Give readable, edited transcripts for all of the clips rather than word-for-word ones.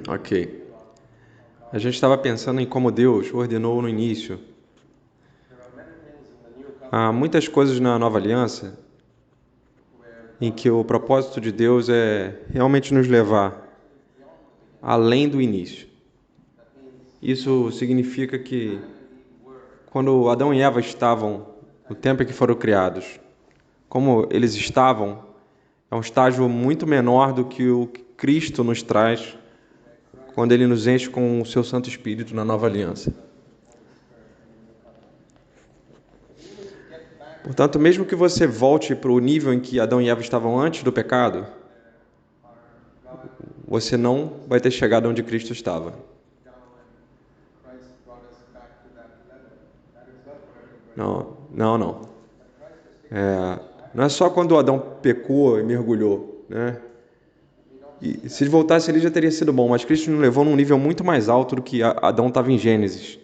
Ok. A gente estava pensando em como Deus ordenou no início. Há muitas coisas na Nova Aliança em que o propósito de Deus é realmente nos levar além do início. Isso significa que quando Adão e Eva estavam no tempo em que foram criados, como eles estavam, é um estágio muito menor do que o que Cristo nos traz quando Ele nos enche com o seu Santo Espírito na Nova Aliança. Portanto, mesmo que você volte para o nível em que Adão e Eva estavam antes do pecado, você não vai ter chegado onde Cristo estava. Não. Não é só quando Adão pecou e mergulhou, né? E se ele voltasse ali já teria sido bom, mas Cristo nos levou num nível muito mais alto do que Adão estava em Gênesis.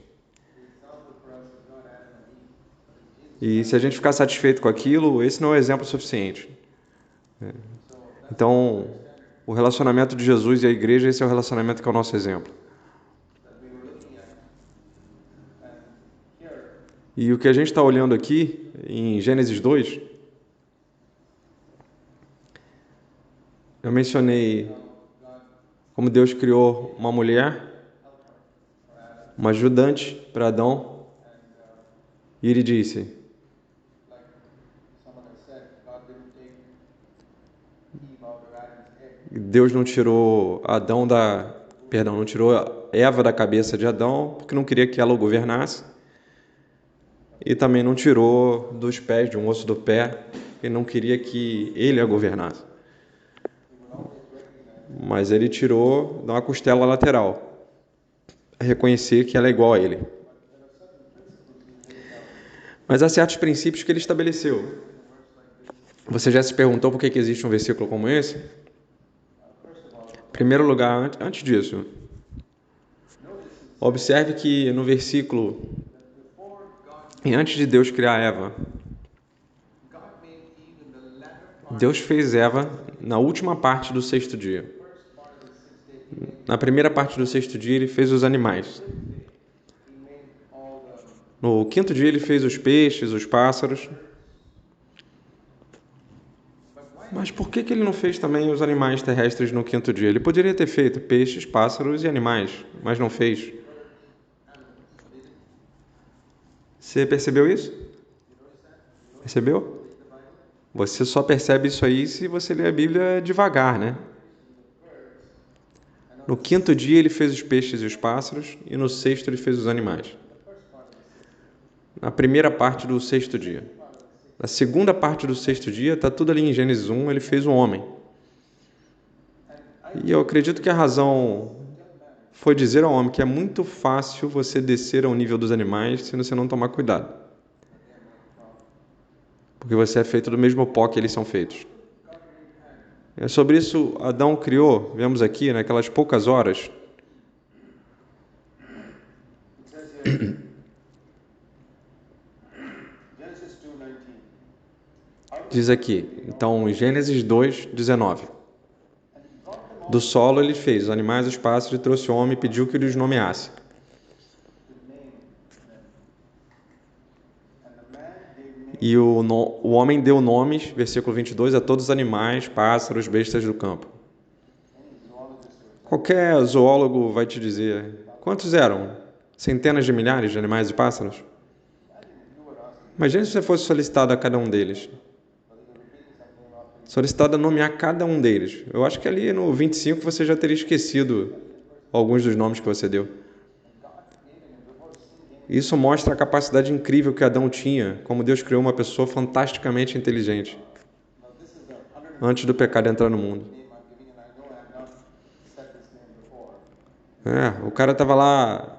E se a gente ficar satisfeito com aquilo, esse não é o exemplo suficiente. Então, o relacionamento de Jesus e a igreja, esse é o relacionamento que é o nosso exemplo. E o que a gente está olhando aqui, em Gênesis 2, eu mencionei como Deus criou uma mulher, uma ajudante para Adão, e ele disse: Deus não tirou não tirou Eva da cabeça de Adão, porque não queria que ela o governasse, e também não tirou dos pés, de um osso do pé, porque não queria que ele a governasse. Mas ele tirou de uma costela lateral, a reconhecer que ela é igual a ele. Mas há certos princípios que ele estabeleceu. Você já se perguntou por que existe um versículo como esse? Em primeiro lugar, antes disso, observe que no versículo, antes de Deus criar Eva, Deus fez Eva na última parte do sexto dia. Na primeira parte do sexto dia, ele fez os animais. No quinto dia, ele fez os peixes, os pássaros. Mas por que ele não fez também os animais terrestres no quinto dia? Ele poderia ter feito peixes, pássaros e animais, mas não fez. Você percebeu isso? Percebeu? Você só percebe isso aí se você ler a Bíblia devagar, né? No quinto dia ele fez os peixes e os pássaros, e no sexto ele fez os animais. Na primeira parte do sexto dia. Na segunda parte do sexto dia, está tudo ali em Gênesis 1, ele fez um homem. E eu acredito que a razão foi dizer ao homem que é muito fácil você descer ao nível dos animais se você não tomar cuidado. Porque você é feito do mesmo pó que eles são feitos. É sobre isso Adão criou, vemos aqui, naquelas poucas horas. Diz aqui, então, em Gênesis 2, 19. Do solo ele fez os animais, os pássaros, e trouxe o homem e pediu que ele os nomeasse. E o homem deu nomes, versículo 22, a todos os animais, pássaros, bestas do campo. Qualquer zoólogo vai te dizer, quantos eram? Centenas de milhares de animais e pássaros? Imagina se você fosse solicitado a cada um deles. Solicitado a nomear cada um deles. Eu acho que ali no 25 você já teria esquecido alguns dos nomes que você deu. Isso mostra a capacidade incrível que Adão tinha, como Deus criou uma pessoa fantasticamente inteligente antes do pecado entrar no mundo. O cara estava lá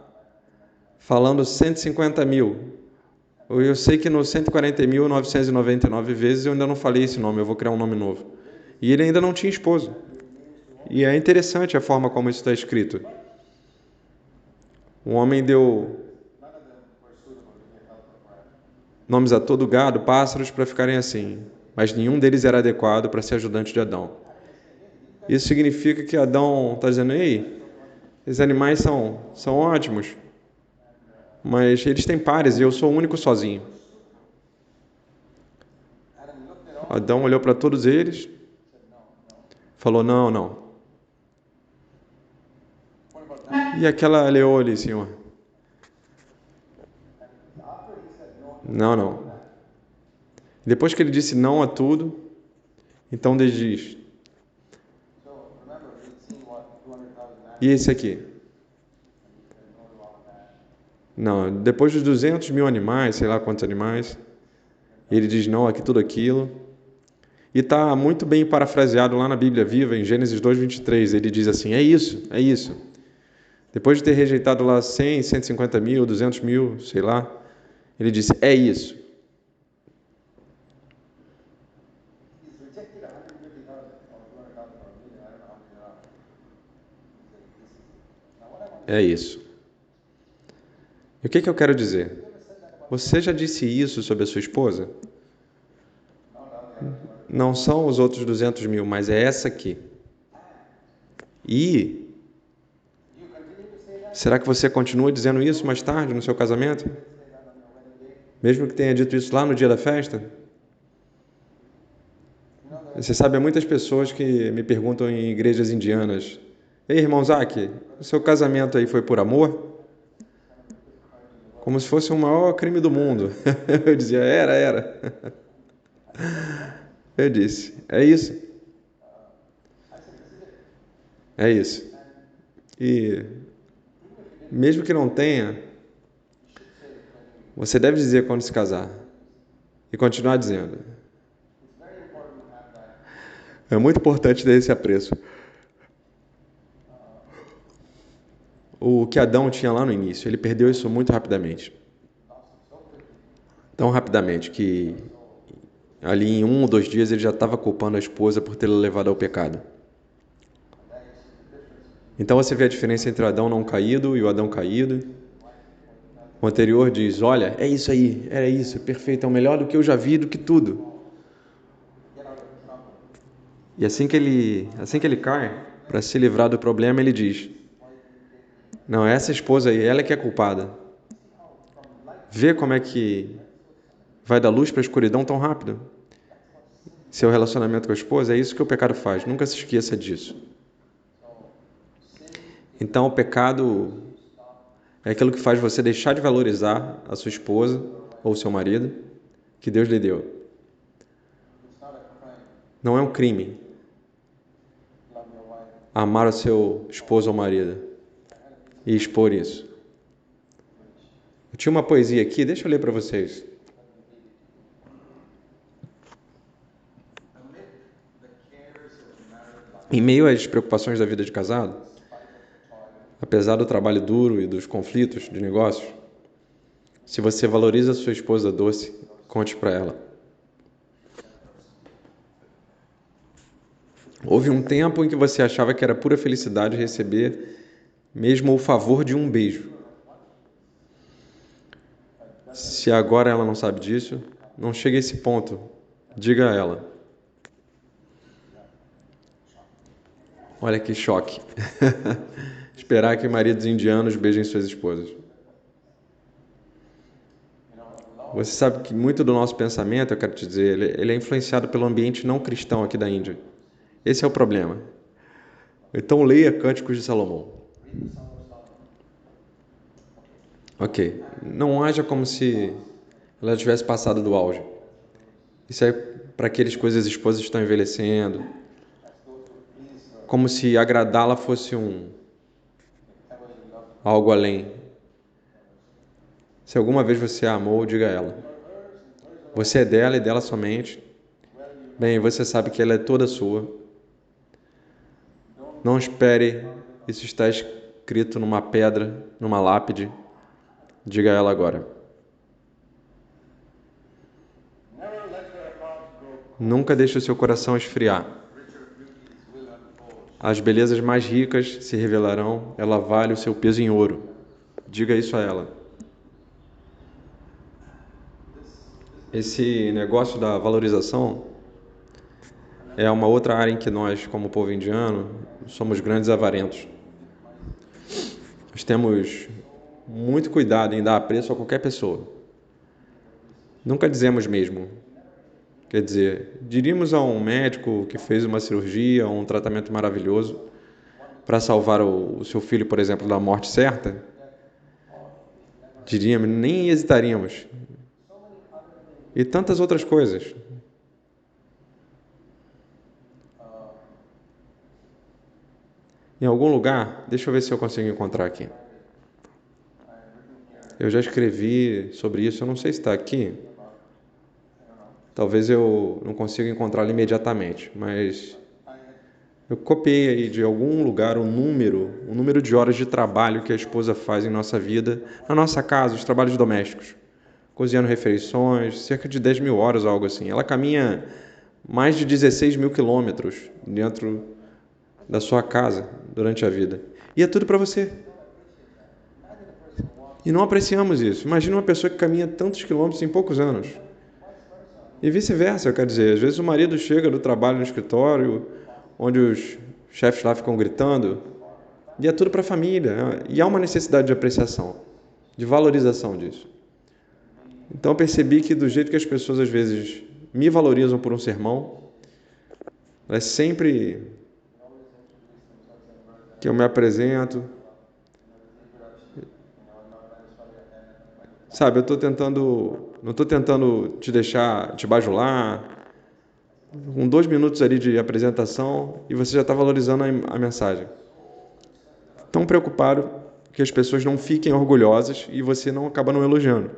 falando 150 mil. Eu sei que no 140.999 vezes eu ainda não falei esse nome, eu vou criar um nome novo. E ele ainda não tinha esposa. E é interessante a forma como isso está escrito. Um homem deu nomes a todo gado, pássaros, para ficarem assim, mas nenhum deles era adequado para ser ajudante de Adão. Isso significa que Adão está dizendo, ei, Esses animais são ótimos, mas eles têm pares e eu sou o único sozinho. Adão olhou para todos eles, falou, não, não. E aquela leoa ali, senhor? Não, não. Depois que ele disse não a tudo, então Deus diz, e esse aqui? Não, depois dos 200 mil animais, sei lá quantos animais, ele diz não a tudo aquilo. E está muito bem parafraseado lá na Bíblia Viva, em Gênesis 2:23. Ele diz assim, é isso, é isso. Depois de ter rejeitado lá 100, 150 mil, 200 mil, sei lá, ele disse, é isso. É isso. E o que eu quero dizer? Você já disse isso sobre a sua esposa? Não são os outros 200 mil, mas é essa aqui. E será que você continua dizendo isso mais tarde no seu casamento? Mesmo que tenha dito isso lá no dia da festa? Você sabe, há muitas pessoas que me perguntam em igrejas indianas, ei, irmão Zac, o seu casamento aí foi por amor? Como se fosse o maior crime do mundo. Eu dizia, era. Eu disse, é isso. É isso. E mesmo que não tenha, você deve dizer quando se casar. E continuar dizendo. É muito importante ter esse apreço. O que Adão tinha lá no início, ele perdeu isso muito rapidamente. Tão rapidamente que ali em 1 ou 2 dias ele já estava culpando a esposa por tê-la levado ao pecado. Então você vê a diferença entre o Adão não caído e o Adão caído. O anterior diz, olha, é isso aí, era isso, perfeito, é o melhor do que eu já vi, do que tudo. E assim que ele cai, para se livrar do problema, ele diz, não, essa esposa aí, ela é que é culpada. Vê como é que vai da luz para a escuridão tão rápido. Seu relacionamento com a esposa, é isso que o pecado faz, nunca se esqueça disso. Então o pecado é aquilo que faz você deixar de valorizar a sua esposa ou seu marido que Deus lhe deu. Não é um crime amar o seu esposo ou marido e expor isso. Eu tinha uma poesia aqui, deixa eu ler para vocês. Em meio às preocupações da vida de casado, apesar do trabalho duro e dos conflitos de negócios, se você valoriza a sua esposa doce, conte para ela. Houve um tempo em que você achava que era pura felicidade receber mesmo o favor de um beijo. Se agora ela não sabe disso, não chegue a esse ponto. Diga a ela. Olha que choque. Esperar que maridos indianos beijem suas esposas. Você sabe que muito do nosso pensamento, eu quero te dizer, ele é influenciado pelo ambiente não cristão aqui da Índia. Esse é o problema. Então leia Cânticos de Salomão. Ok. Não haja como se ela tivesse passado do auge. Isso é para aqueles coisas esposas estão envelhecendo. Como se agradá-la fosse algo além. Se alguma vez você a amou, diga a ela. Você é dela e dela somente. Bem, você sabe que ela é toda sua. Não espere isso está escrito numa pedra, numa lápide. Diga a ela agora. Nunca deixe o seu coração esfriar. As belezas mais ricas se revelarão, ela vale o seu peso em ouro. Diga isso a ela. Esse negócio da valorização é uma outra área em que nós, como povo indiano, somos grandes avarentos. Nós temos muito cuidado em dar apreço a qualquer pessoa. Nunca dizemos mesmo. Quer dizer, diríamos a um médico que fez uma cirurgia ou um tratamento maravilhoso para salvar o seu filho, por exemplo, da morte certa, diríamos, nem hesitaríamos. E tantas outras coisas. Em algum lugar, deixa eu ver se eu consigo encontrar aqui. Eu já escrevi sobre isso, eu não sei se está aqui. Talvez eu não consiga encontrá-lo imediatamente, mas eu copiei aí de algum lugar o número de horas de trabalho que a esposa faz em nossa vida, na nossa casa, os trabalhos domésticos. Cozinhando refeições, cerca de 10 mil horas ou algo assim. Ela caminha mais de 16 mil quilômetros dentro da sua casa durante a vida. E é tudo para você. E não apreciamos isso. Imagina uma pessoa que caminha tantos quilômetros em poucos anos. E vice-versa, quer dizer, às vezes o marido chega do trabalho no escritório, onde os chefes lá ficam gritando, e é tudo para a família. E há uma necessidade de apreciação, de valorização disso. Então eu percebi que do jeito que as pessoas às vezes me valorizam por um sermão, elas sempre que eu me apresento, sabe, não estou tentando te deixar, te bajular, com 2 minutos ali de apresentação e você já está valorizando a mensagem. Tão preocupado que as pessoas não fiquem orgulhosas e você não acaba não elogiando.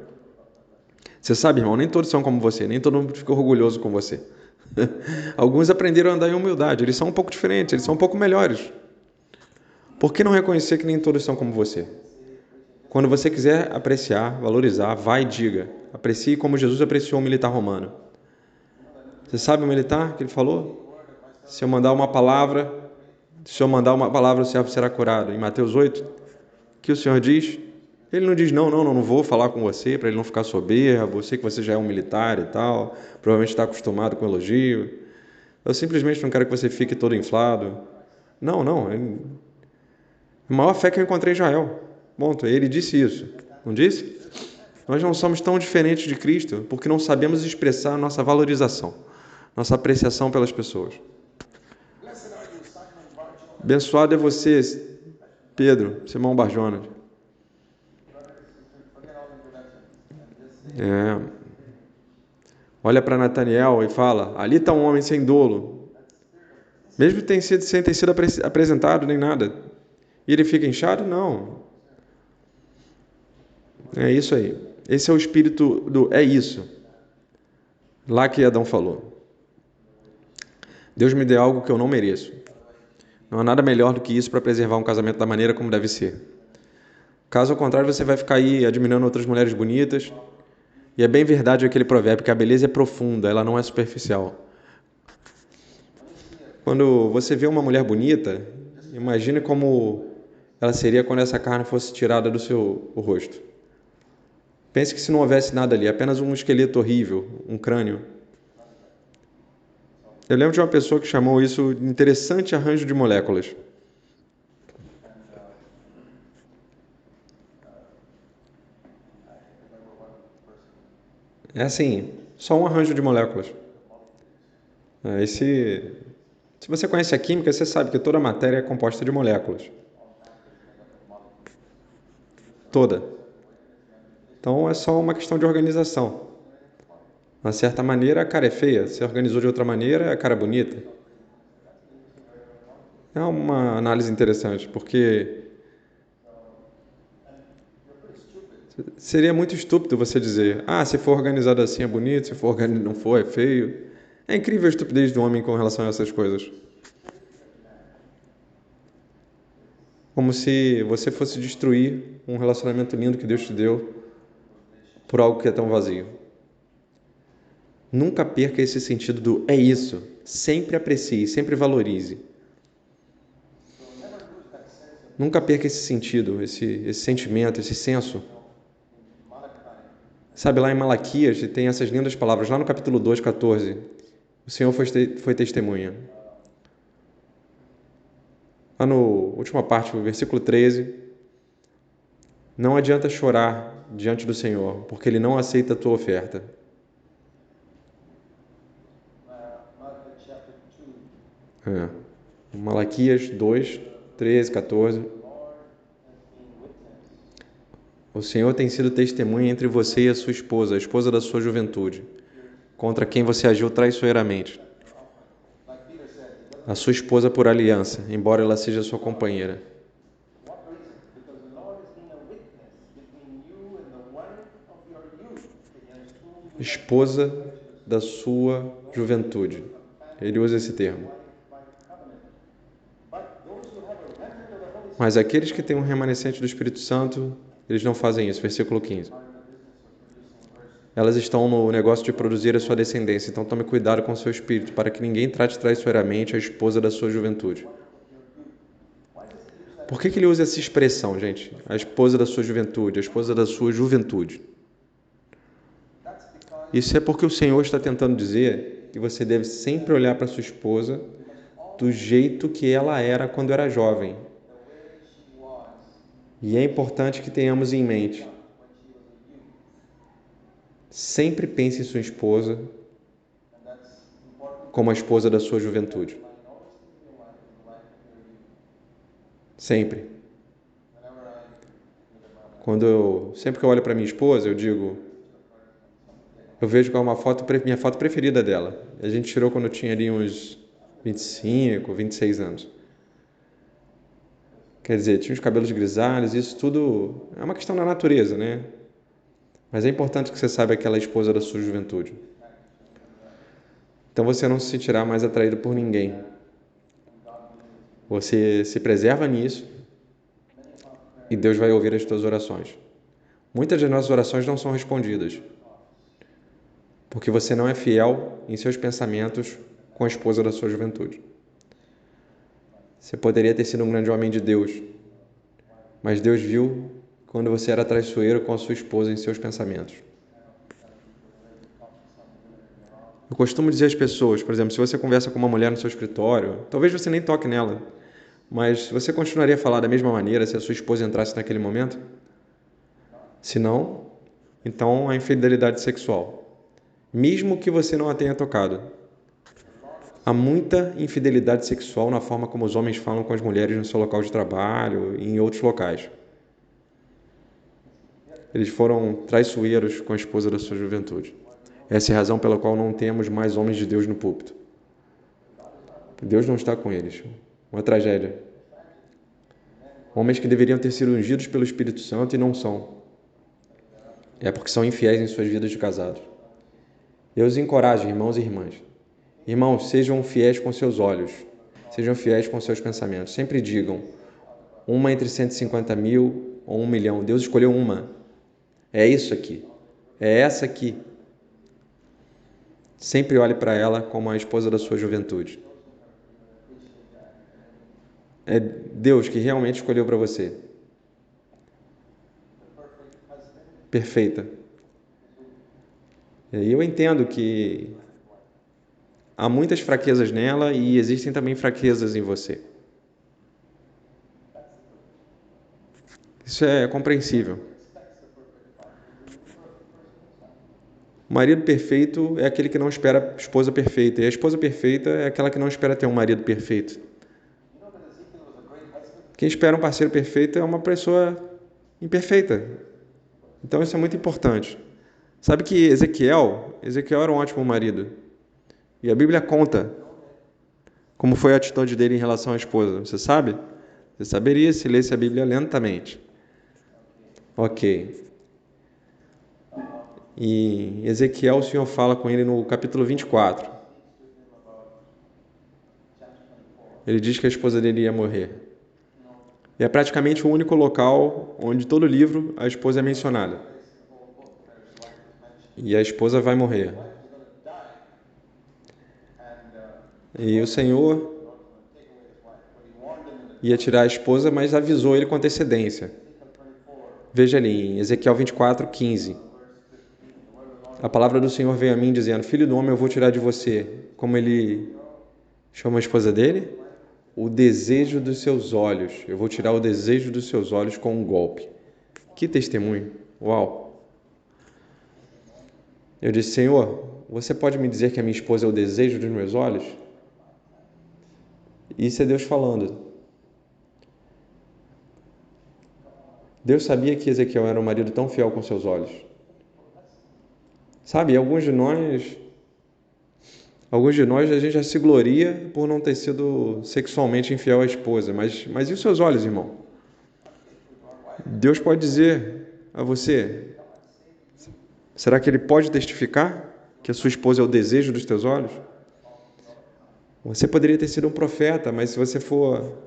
Você sabe, irmão, nem todos são como você, nem todo mundo fica orgulhoso com você. Alguns aprenderam a andar em humildade, eles são um pouco diferentes, eles são um pouco melhores. Por que não reconhecer que nem todos são como você? Quando você quiser apreciar, valorizar, vai e diga. Aprecie como Jesus apreciou o militar romano. Você sabe o militar que ele falou? Se eu mandar uma palavra, o servo será curado. Em Mateus 8, o que o Senhor diz? Ele não diz, não vou falar com você, para ele não ficar soberbo, eu sei que você já é um militar e tal, provavelmente está acostumado com elogio. Eu simplesmente não quero que você fique todo inflado. Não. A maior fé que eu encontrei em Israel. Ponto. Ele disse isso. Não disse? Nós não somos tão diferentes de Cristo porque não sabemos expressar a nossa valorização, nossa apreciação pelas pessoas. Abençoado é você, Pedro, Simão Barjonas. Olha para Nataniel e fala, ali está um homem sem dolo. Mesmo sem ter sido apresentado nem nada. E ele fica inchado? Não. É isso aí. Esse é o espírito do é isso. Lá que Adão falou. Deus me deu algo que eu não mereço. Não há nada melhor do que isso para preservar um casamento da maneira como deve ser. Caso contrário, você vai ficar aí admirando outras mulheres bonitas. E é bem verdade aquele provérbio que a beleza é profunda, ela não é superficial. Quando você vê uma mulher bonita, imagine como ela seria quando essa carne fosse tirada do seu rosto. Pense que se não houvesse nada ali, apenas um esqueleto horrível, um crânio. Eu lembro de uma pessoa que chamou isso de interessante arranjo de moléculas. É assim, só um arranjo de moléculas. Se você conhece a química, você sabe que toda matéria é composta de moléculas. Toda. Então é só uma questão de organização. De uma certa maneira, a cara é feia. Se organizou de outra maneira, a cara é bonita. É uma análise interessante, porque seria muito estúpido você dizer, se for organizado assim é bonito, se for não for é feio. É incrível a estupidez do homem com relação a essas coisas. Como se você fosse destruir um relacionamento lindo que Deus te deu por algo que é tão vazio. Nunca perca esse sentido do é isso. Sempre aprecie, sempre valorize. Nunca perca esse sentido, esse sentimento, esse senso. Sabe, lá em Malaquias tem essas lindas palavras, lá no capítulo 2, 14. O Senhor foi testemunha. Lá na última parte, o versículo 13. Não adianta chorar diante do Senhor, porque Ele não aceita a tua oferta. Malaquias 2, 13, 14. O Senhor tem sido testemunha entre você e a sua esposa, a esposa da sua juventude, contra quem você agiu traiçoeiramente. A sua esposa por aliança, embora ela seja sua companheira. Esposa da sua juventude. Ele usa esse termo. Mas aqueles que têm um remanescente do Espírito Santo, eles não fazem isso. Versículo 15. Elas estão no negócio de produzir a sua descendência, então tome cuidado com o seu espírito, para que ninguém trate traiçoeiramente a esposa da sua juventude. Por que ele usa essa expressão, gente? A esposa da sua juventude, a esposa da sua juventude. Isso é porque o Senhor está tentando dizer que você deve sempre olhar para sua esposa do jeito que ela era quando era jovem. E é importante que tenhamos em mente. Sempre pense em sua esposa como a esposa da sua juventude. Sempre. Sempre que eu olho para minha esposa, eu vejo que é minha foto preferida dela. A gente tirou quando eu tinha ali uns 25, 26 anos. Quer dizer, tinha os cabelos grisalhos, isso tudo é uma questão da natureza, né? Mas é importante que você saiba que ela é a esposa da sua juventude. Então você não se sentirá mais atraído por ninguém. Você se preserva nisso e Deus vai ouvir as tuas orações. Muitas das nossas orações não são respondidas, porque você não é fiel em seus pensamentos com a esposa da sua juventude. Você poderia ter sido um grande homem de Deus, mas Deus viu quando você era traiçoeiro com a sua esposa em seus pensamentos. Eu costumo dizer às pessoas, por exemplo, se você conversa com uma mulher no seu escritório, talvez você nem toque nela, mas você continuaria a falar da mesma maneira se a sua esposa entrasse naquele momento? Se não, então a infidelidade sexual. Mesmo que você não a tenha tocado. Há muita infidelidade sexual na forma como os homens falam com as mulheres no seu local de trabalho e em outros locais. Eles foram traiçoeiros com a esposa da sua juventude. Essa é a razão pela qual não temos mais homens de Deus no púlpito. Deus não está com eles. Uma tragédia. Homens que deveriam ter sido ungidos pelo Espírito Santo e não são. É porque são infiéis em suas vidas de casados. Eu os encorajo, irmãos e irmãs. Irmãos, sejam fiéis com seus olhos. Sejam fiéis com seus pensamentos. Sempre digam, uma entre 150 mil ou 1 milhão. Deus escolheu uma. É isso aqui. É essa aqui. Sempre olhe para ela como a esposa da sua juventude. É Deus que realmente escolheu para você. Perfeita. E eu entendo que há muitas fraquezas nela e existem também fraquezas em você. Isso é compreensível. O marido perfeito é aquele que não espera a esposa perfeita. E a esposa perfeita é aquela que não espera ter um marido perfeito. Quem espera um parceiro perfeito é uma pessoa imperfeita. Então isso é muito importante. Sabe que Ezequiel era um ótimo marido. E a Bíblia conta como foi a atitude dele em relação à esposa. Você sabe? Você saberia se lesse a Bíblia lentamente. Ok. E Ezequiel, o Senhor fala com ele no capítulo 24. Ele diz que a esposa dele ia morrer. E é praticamente o único local onde todo o livro a esposa é mencionada. E a esposa vai morrer. E o Senhor ia tirar a esposa, mas avisou ele com antecedência. Veja ali, em Ezequiel 24, 15. A palavra do Senhor veio a mim dizendo, filho do homem, eu vou tirar de você. Como ele chama a esposa dele? O desejo dos seus olhos. Eu vou tirar o desejo dos seus olhos com um golpe. Que testemunho! Uau! Eu disse: Senhor, você pode me dizer que a minha esposa é o desejo dos meus olhos? Isso é Deus falando. Deus sabia que Ezequiel era um marido tão fiel com seus olhos. Sabe, alguns de nós, a gente já se gloria por não ter sido sexualmente infiel à esposa. Mas e os seus olhos, irmão? Deus pode dizer a você, será que Ele pode testificar que a sua esposa é o desejo dos teus olhos? Você poderia ter sido um profeta, mas se você for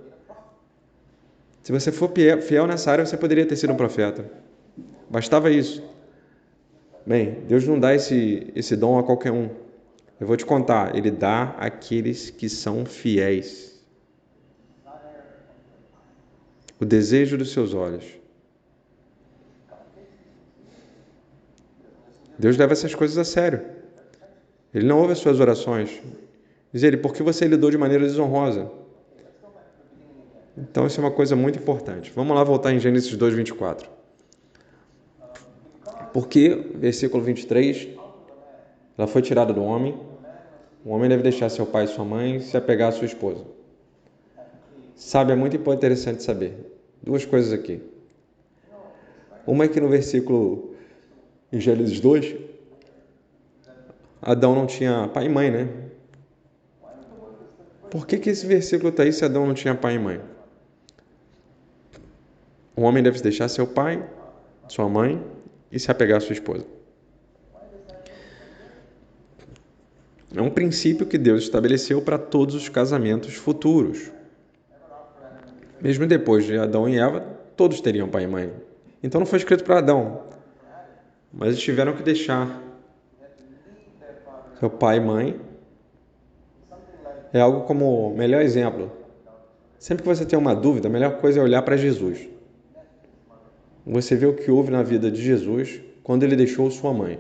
fiel nessa área, você poderia ter sido um profeta. Bastava isso. Bem, Deus não dá esse dom a qualquer um. Eu vou te contar, Ele dá àqueles que são fiéis. O desejo dos seus olhos. Deus leva essas coisas a sério. Ele não ouve as suas orações. Diz Ele, por que você lidou de maneira desonrosa? Então isso é uma coisa muito importante. Vamos lá voltar em Gênesis 2, 24. Porque, versículo 23, ela foi tirada do homem. O homem deve deixar seu pai e sua mãe e se apegar à sua esposa. Sabe, é muito interessante saber. Duas coisas aqui. Uma é que no versículo em Gênesis 2, Adão não tinha pai e mãe, né? Por que esse versículo está aí se Adão não tinha pai e mãe? O homem deve deixar seu pai, sua mãe e se apegar à sua esposa. É um princípio que Deus estabeleceu para todos os casamentos futuros. Mesmo depois de Adão e Eva, todos teriam pai e mãe. Então não foi escrito para Adão, mas eles tiveram que deixar seu pai e mãe. É algo como o melhor exemplo. Sempre que você tem uma dúvida, a melhor coisa é olhar para Jesus. Você vê o que houve na vida de Jesus quando ele deixou sua mãe.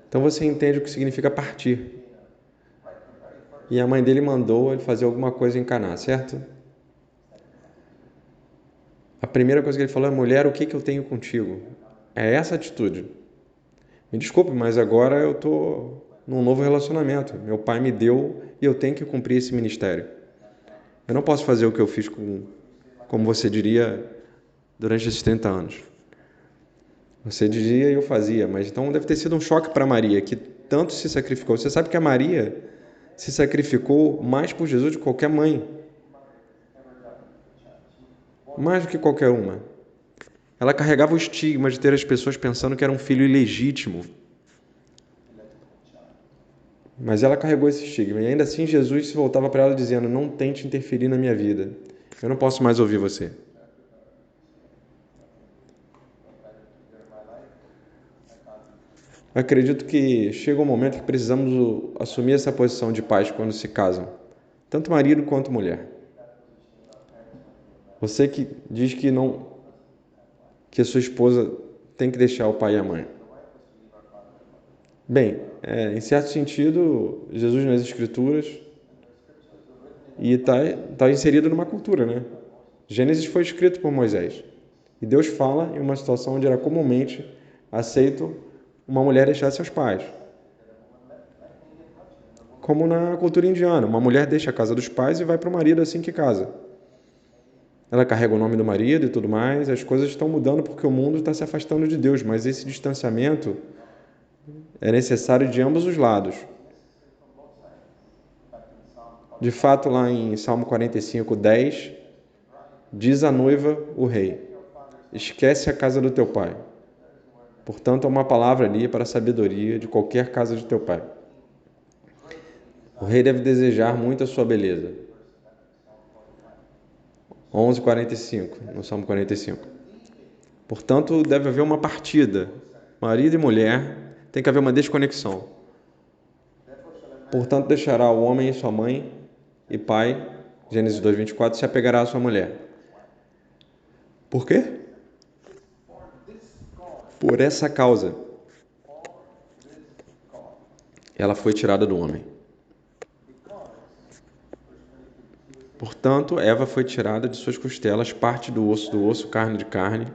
Então você entende o que significa partir. E a mãe dele mandou ele fazer alguma coisa em Caná, certo? A primeira coisa que ele falou é: mulher, o que eu tenho contigo? É essa atitude. Me desculpe, mas agora eu estou num novo relacionamento. Meu pai me deu e eu tenho que cumprir esse ministério. Eu não posso fazer o que eu fiz como você diria, durante esses 30 anos. Você dizia e eu fazia, mas então deve ter sido um choque para Maria, que tanto se sacrificou. Você sabe que a Maria se sacrificou mais por Jesus do que qualquer mãe. Mais do que qualquer uma. Ela carregava o estigma de ter as pessoas pensando que era um filho ilegítimo. Mas ela carregou esse estigma. E ainda assim Jesus se voltava para ela dizendo: não tente interferir na minha vida. Eu não posso mais ouvir você. Acredito que chega um momento que precisamos assumir essa posição de pais quando se casam. Tanto marido quanto mulher. Você que diz que a sua esposa tem que deixar o pai e a mãe. Bem, em certo sentido, Jesus nas Escrituras e está inserido numa cultura, né? Gênesis foi escrito por Moisés. E Deus fala em uma situação onde era comumente aceito uma mulher deixar seus pais. Como na cultura indiana, uma mulher deixa a casa dos pais e vai para o marido assim que casa. Ela carrega o nome do marido e tudo mais. As coisas estão mudando porque o mundo está se afastando de Deus, mas esse distanciamento é necessário de ambos os lados. De fato, lá em Salmo 45, 10, diz a noiva o rei: esquece a casa do teu pai. Portanto, há uma palavra ali para a sabedoria de qualquer casa de teu pai. O rei deve desejar muito a sua beleza. 11:45, no Salmo 45. Portanto, deve haver uma partida. Marido e mulher, tem que haver uma desconexão. Portanto, deixará o homem e sua mãe e pai, Gênesis 2:24, se apegará à sua mulher. Por quê? Por essa causa, ela foi tirada do homem. Portanto, Eva foi tirada de suas costelas, parte do osso, carne de carne.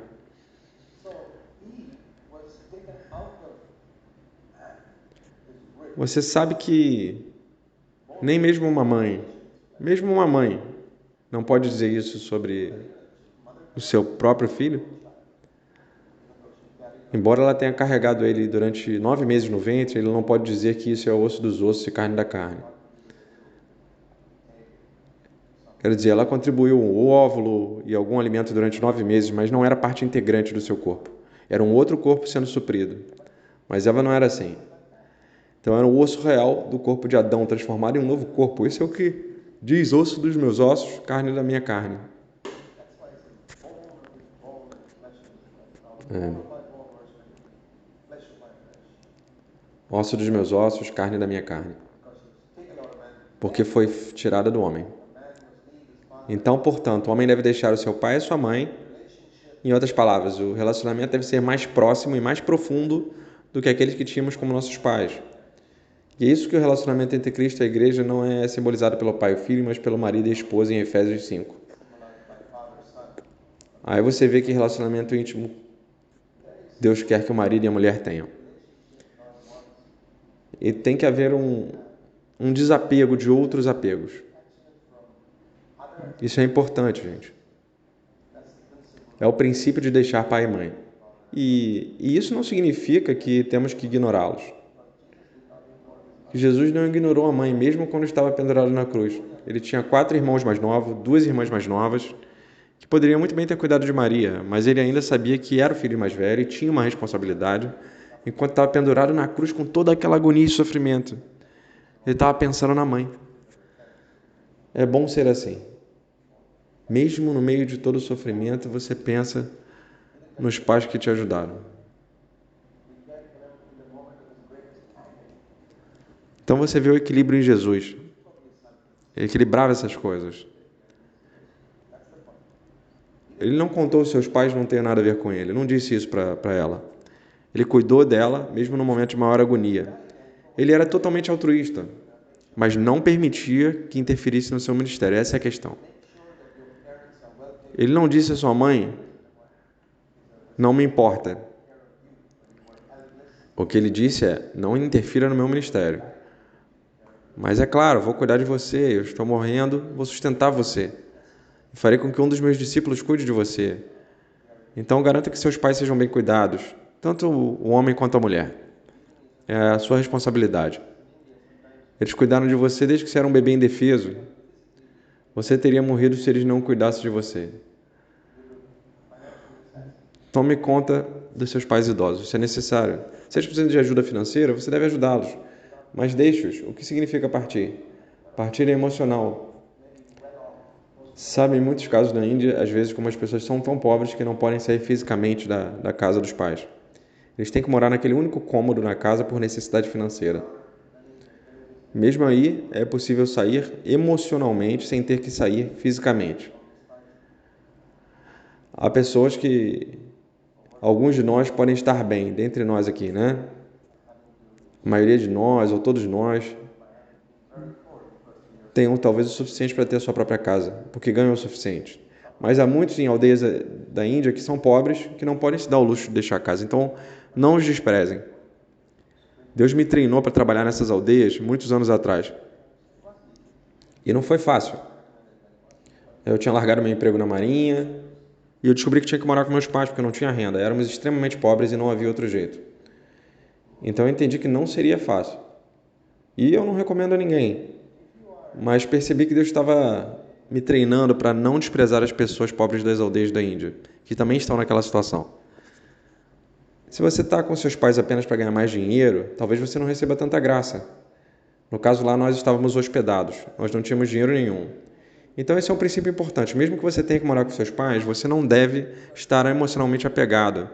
Você sabe que nem mesmo uma mãe, não pode dizer isso sobre o seu próprio filho? Embora ela tenha carregado ele durante 9 meses no ventre, ele não pode dizer que isso é osso dos ossos e carne da carne. Quer dizer, ela contribuiu o óvulo e algum alimento durante 9 meses, mas não era parte integrante do seu corpo. Era um outro corpo sendo suprido. Mas Eva não era assim. Então era o osso real do corpo de Adão, transformado em um novo corpo. Isso é o que diz: osso dos meus ossos, carne da minha carne. Osso dos meus ossos, carne da minha carne. Porque foi tirada do homem. Então, portanto, o homem deve deixar o seu pai e a sua mãe. Em outras palavras, o relacionamento deve ser mais próximo e mais profundo do que aqueles que tínhamos como nossos pais. E é isso que o relacionamento entre Cristo e a igreja não é simbolizado pelo pai e o filho, mas pelo marido e a esposa em Efésios 5. Aí você vê que relacionamento íntimo Deus quer que o marido e a mulher tenham. E tem que haver um desapego de outros apegos. Isso é importante, gente. É o princípio de deixar pai e mãe. E isso não significa que temos que ignorá-los. Jesus não ignorou a mãe, mesmo quando estava pendurado na cruz. Ele tinha 4 irmãos mais novos, 2 irmãs mais novas, que poderiam muito bem ter cuidado de Maria, mas ele ainda sabia que era o filho mais velho e tinha uma responsabilidade, enquanto estava pendurado na cruz com toda aquela agonia e sofrimento. Ele estava pensando na mãe. É bom ser assim. Mesmo no meio de todo o sofrimento, você pensa nos pais que te ajudaram. Então você vê o equilíbrio em Jesus. Ele equilibrava essas coisas. Ele não contou os seus pais não ter nada a ver com ele. Ele não disse isso para ela. Ele cuidou dela, mesmo no momento de maior agonia. Ele era totalmente altruísta, mas não permitia que interferisse no seu ministério. Essa é a questão. Ele não disse à sua mãe: não me importa. O que ele disse é: não interfira no meu ministério. Mas é claro, vou cuidar de você, eu estou morrendo, vou sustentar você. Farei com que um dos meus discípulos cuide de você. Então garanta que seus pais sejam bem cuidados, tanto o homem quanto a mulher. É a sua responsabilidade. Eles cuidaram de você desde que você era um bebê indefeso. Você teria morrido se eles não cuidassem de você. Tome conta dos seus pais idosos, isso é necessário. Se eles precisam de ajuda financeira, você deve ajudá-los. Mas deixe-os. O que significa partir? Partir é emocional. Sabe, em muitos casos na Índia, às vezes, como as pessoas são tão pobres que não podem sair fisicamente da casa dos pais. Eles têm que morar naquele único cômodo na casa por necessidade financeira. Mesmo aí, é possível sair emocionalmente sem ter que sair fisicamente. Há pessoas que... Alguns de nós podem estar bem, dentre nós aqui, né? A maioria de nós, ou todos nós, tenham talvez o suficiente para ter a sua própria casa, porque ganham o suficiente. Mas há muitos em aldeias da Índia que são pobres, que não podem se dar o luxo de deixar a casa. Então, não os desprezem. Deus me treinou para trabalhar nessas aldeias muitos anos atrás. E não foi fácil. Eu tinha largado meu emprego na Marinha e eu descobri que tinha que morar com meus pais porque eu não tinha renda. Éramos extremamente pobres e não havia outro jeito. Então eu entendi que não seria fácil. E eu não recomendo a ninguém. Mas percebi que Deus estava me treinando para não desprezar as pessoas pobres das aldeias da Índia, que também estão naquela situação. Se você está com seus pais apenas para ganhar mais dinheiro, talvez você não receba tanta graça. No caso lá, nós estávamos hospedados, nós não tínhamos dinheiro nenhum. Então esse é um princípio importante. Mesmo que você tenha que morar com seus pais, você não deve estar emocionalmente apegado.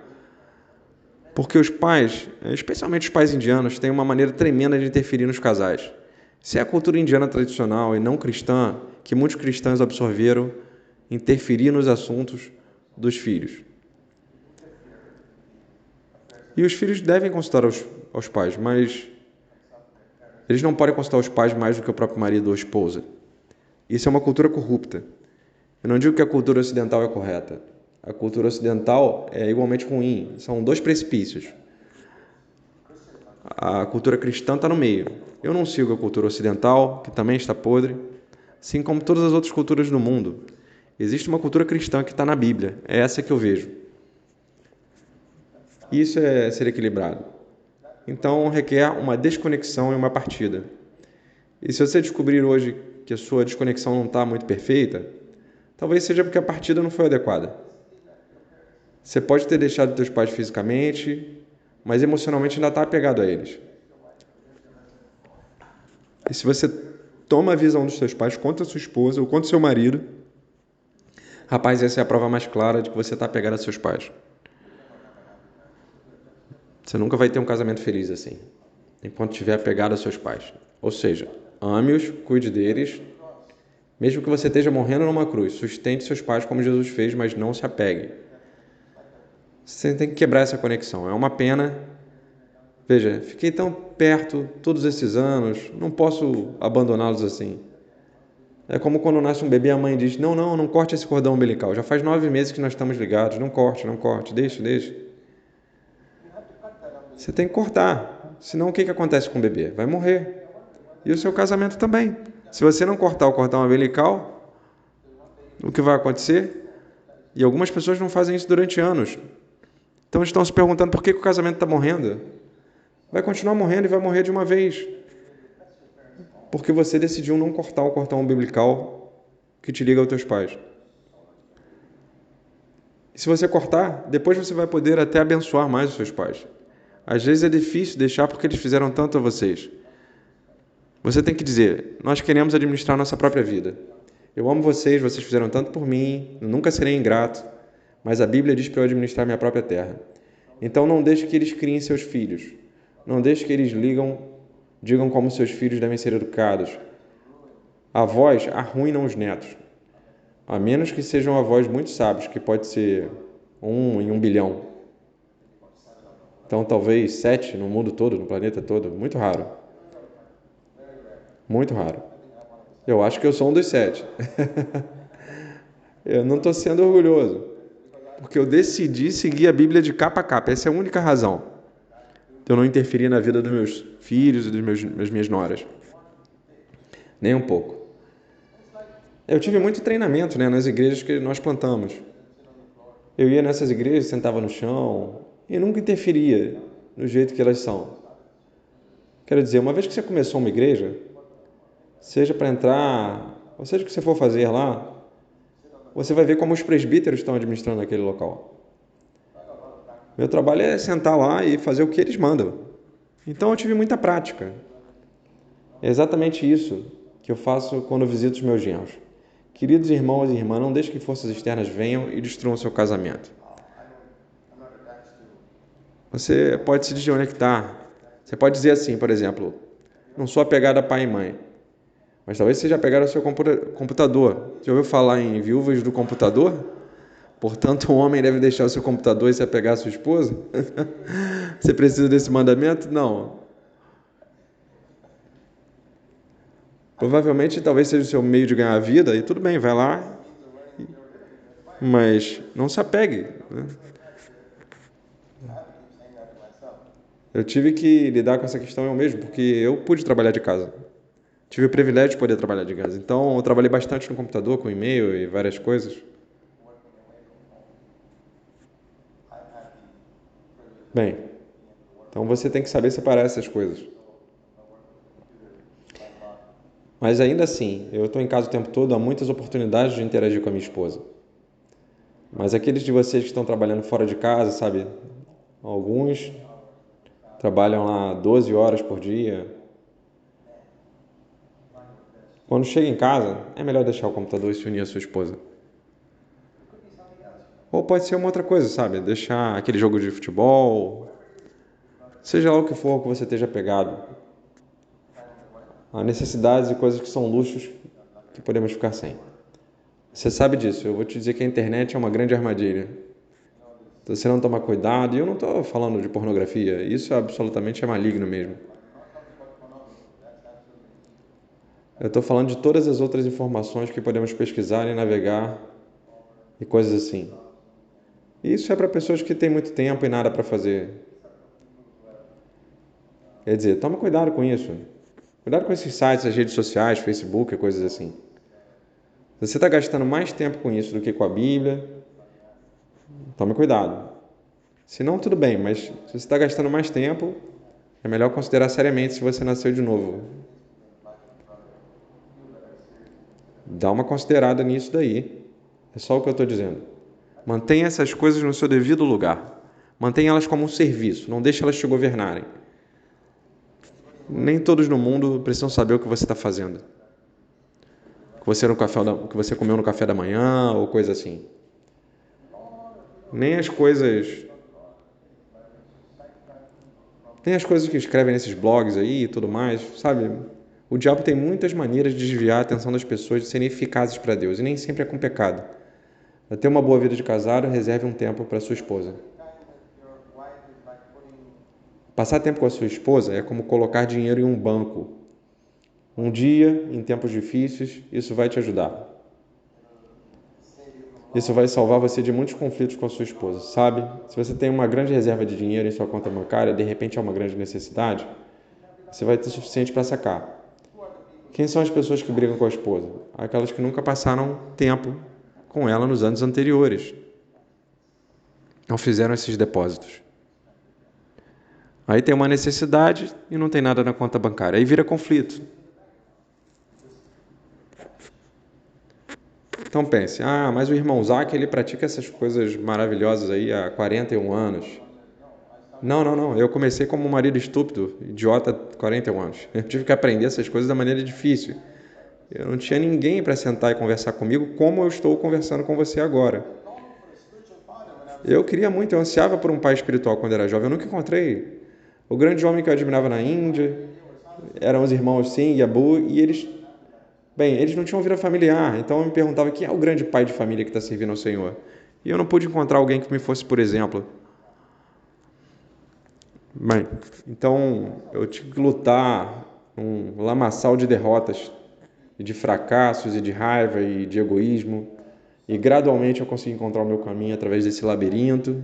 Porque os pais, especialmente os pais indianos, têm uma maneira tremenda de interferir nos casais. Se é a cultura indiana tradicional e não cristã, que muitos cristãos absorveram, interferir nos assuntos dos filhos. E os filhos devem consultar aos pais, mas eles não podem consultar os pais mais do que o próprio marido ou esposa. Isso é uma cultura corrupta. Eu não digo que a cultura ocidental é correta. A cultura ocidental é igualmente ruim. São 2 precipícios. a cultura cristã está no meio. Eu não sigo a cultura ocidental, que também está podre, assim como todas as outras culturas do mundo. Existe uma cultura cristã que está na Bíblia, é essa que eu vejo. Isso é ser equilibrado. Então requer uma desconexão e uma partida. E se você descobrir hoje que a sua desconexão não está muito perfeita, talvez seja porque a partida não foi adequada. Você pode ter deixado seus pais fisicamente, mas emocionalmente ainda está apegado a eles. E se você toma a visão dos seus pais contra a sua esposa ou contra o seu marido, rapaz, essa é a prova mais clara de que você está apegado a seus pais. Você nunca vai ter um casamento feliz assim, enquanto estiver apegado a seus pais. Ou seja, ame-os, cuide deles, mesmo que você esteja morrendo numa cruz, sustente seus pais como Jesus fez, mas não se apegue. Você tem que quebrar essa conexão. É uma pena. Veja, fiquei tão perto todos esses anos, não posso abandoná-los assim. É como quando nasce um bebê, a mãe diz, não corte esse cordão umbilical. Já faz 9 meses que nós estamos ligados, não corte, deixa. Você tem que cortar, senão o que acontece com o bebê? Vai morrer. E o seu casamento também. Se você não cortar o cordão umbilical, o que vai acontecer? E algumas pessoas não fazem isso durante anos. Então estão se perguntando por que o casamento está morrendo. Vai continuar morrendo e vai morrer de uma vez. Porque você decidiu não cortar o cordão umbilical que te liga aos teus pais. E se você cortar, depois você vai poder até abençoar mais os seus pais. Às vezes é difícil deixar porque eles fizeram tanto a vocês. Você tem que dizer, nós queremos administrar nossa própria vida. Eu amo vocês, vocês fizeram tanto por mim, eu nunca serei ingrato, mas a Bíblia diz para eu administrar minha própria terra. Então não deixe que eles criem seus filhos. Não deixe que eles digam como seus filhos devem ser educados. Avós arruinam os netos, a menos que sejam avós muito sábios, que pode ser 1 em 1 bilhão. Então talvez 7 no mundo todo, no planeta todo, muito raro. Muito raro. Eu acho que eu sou um dos 7. Eu não estou sendo orgulhoso, porque eu decidi seguir a Bíblia de capa a capa. Essa é a única razão de eu não interferir na vida dos meus filhos e das minhas noras. Nem um pouco. Eu tive muito treinamento, nas igrejas que nós plantamos. Eu ia nessas igrejas, sentava no chão e nunca interferia no jeito que elas são. Quero dizer, uma vez que você começou uma igreja, seja para entrar, ou seja o que você for fazer lá, você vai ver como os presbíteros estão administrando aquele local. Meu trabalho é sentar lá e fazer o que eles mandam. Então eu tive muita prática. É exatamente isso que eu faço quando visito os meus genros. Queridos irmãos e irmãs, não deixe que forças externas venham e destruam seu casamento. Você pode se desconectar. Você pode dizer assim, por exemplo, não sou apegado a pai e mãe, mas talvez seja apegado ao seu computador. Já ouviu falar em viúvas do computador? Portanto, um homem deve deixar o seu computador e se apegar à sua esposa? Você precisa desse mandamento? Não. Provavelmente, talvez seja o seu meio de ganhar a vida, e tudo bem, vai lá, mas não se apegue. Eu tive que lidar com essa questão eu mesmo, porque eu pude trabalhar de casa. Tive o privilégio de poder trabalhar de casa. Então, eu trabalhei bastante no computador, com e-mail e várias coisas. Bem, então você tem que saber separar essas coisas. Mas ainda assim, eu estou em casa o tempo todo, há muitas oportunidades de interagir com a minha esposa. Mas aqueles de vocês que estão trabalhando fora de casa, sabe? Alguns trabalham lá 12 horas por dia. Quando chega em casa, é melhor deixar o computador e se unir à sua esposa. Ou pode ser uma outra coisa, sabe? Deixar aquele jogo de futebol, seja lá o que for que você esteja pegado. Há necessidades e coisas que são luxos que podemos ficar sem. Você sabe disso. Eu vou te dizer que a internet é uma grande armadilha. Se você não tomar cuidado, e eu não estou falando de pornografia, isso absolutamente é maligno mesmo. Eu estou falando de todas as outras informações que podemos pesquisar e navegar e coisas assim. E isso é para pessoas que têm muito tempo e nada para fazer. Quer dizer, toma cuidado com isso. Cuidado com esses sites, as redes sociais, Facebook, coisas assim. Se você está gastando mais tempo com isso do que com a Bíblia, tome cuidado. Se não, tudo bem, mas se você está gastando mais tempo, é melhor considerar seriamente se você nasceu de novo. Dá uma considerada nisso daí. É só o que eu estou dizendo. Mantenha essas coisas no seu devido lugar. Mantenha elas como um serviço. Não deixe elas te governarem. Nem todos no mundo precisam saber o que você está fazendo. O que você comeu no café da manhã ou coisa assim. Nem as coisas que escrevem nesses blogs aí e tudo mais, sabe? O diabo tem muitas maneiras de desviar a atenção das pessoas de serem eficazes para Deus, e nem sempre é com pecado. Para ter uma boa vida de casado, reserve um tempo para sua esposa. Passar tempo com a sua esposa é como colocar dinheiro em um banco. Um dia, em tempos difíceis, isso vai te ajudar. Isso vai salvar você de muitos conflitos com a sua esposa, sabe? Se você tem uma grande reserva de dinheiro em sua conta bancária, de repente é uma grande necessidade, você vai ter o suficiente para sacar. Quem são as pessoas que brigam com a esposa? Aquelas que nunca passaram tempo com ela nos anos anteriores. Não fizeram esses depósitos. Aí tem uma necessidade e não tem nada na conta bancária. Aí vira conflito. Então pense, mas o irmão Zac, ele pratica essas coisas maravilhosas aí há 41 anos. Não. Eu comecei como um marido estúpido, idiota, 41 anos. Eu tive que aprender essas coisas da maneira difícil. Eu não tinha ninguém para sentar e conversar comigo como eu estou conversando com você agora. Eu queria muito, eu ansiava por um pai espiritual quando era jovem. Eu nunca encontrei. O grande homem que eu admirava na Índia eram os irmãos Singh e Abu, e eles não tinham vida familiar. Então eu me perguntava quem é o grande pai de família que está servindo ao Senhor. E eu não pude encontrar alguém que me fosse, por exemplo. Bem, então eu tive que lutar um lamaçal de derrotas, e de fracassos, e de raiva, e de egoísmo. E gradualmente eu consegui encontrar o meu caminho através desse labirinto.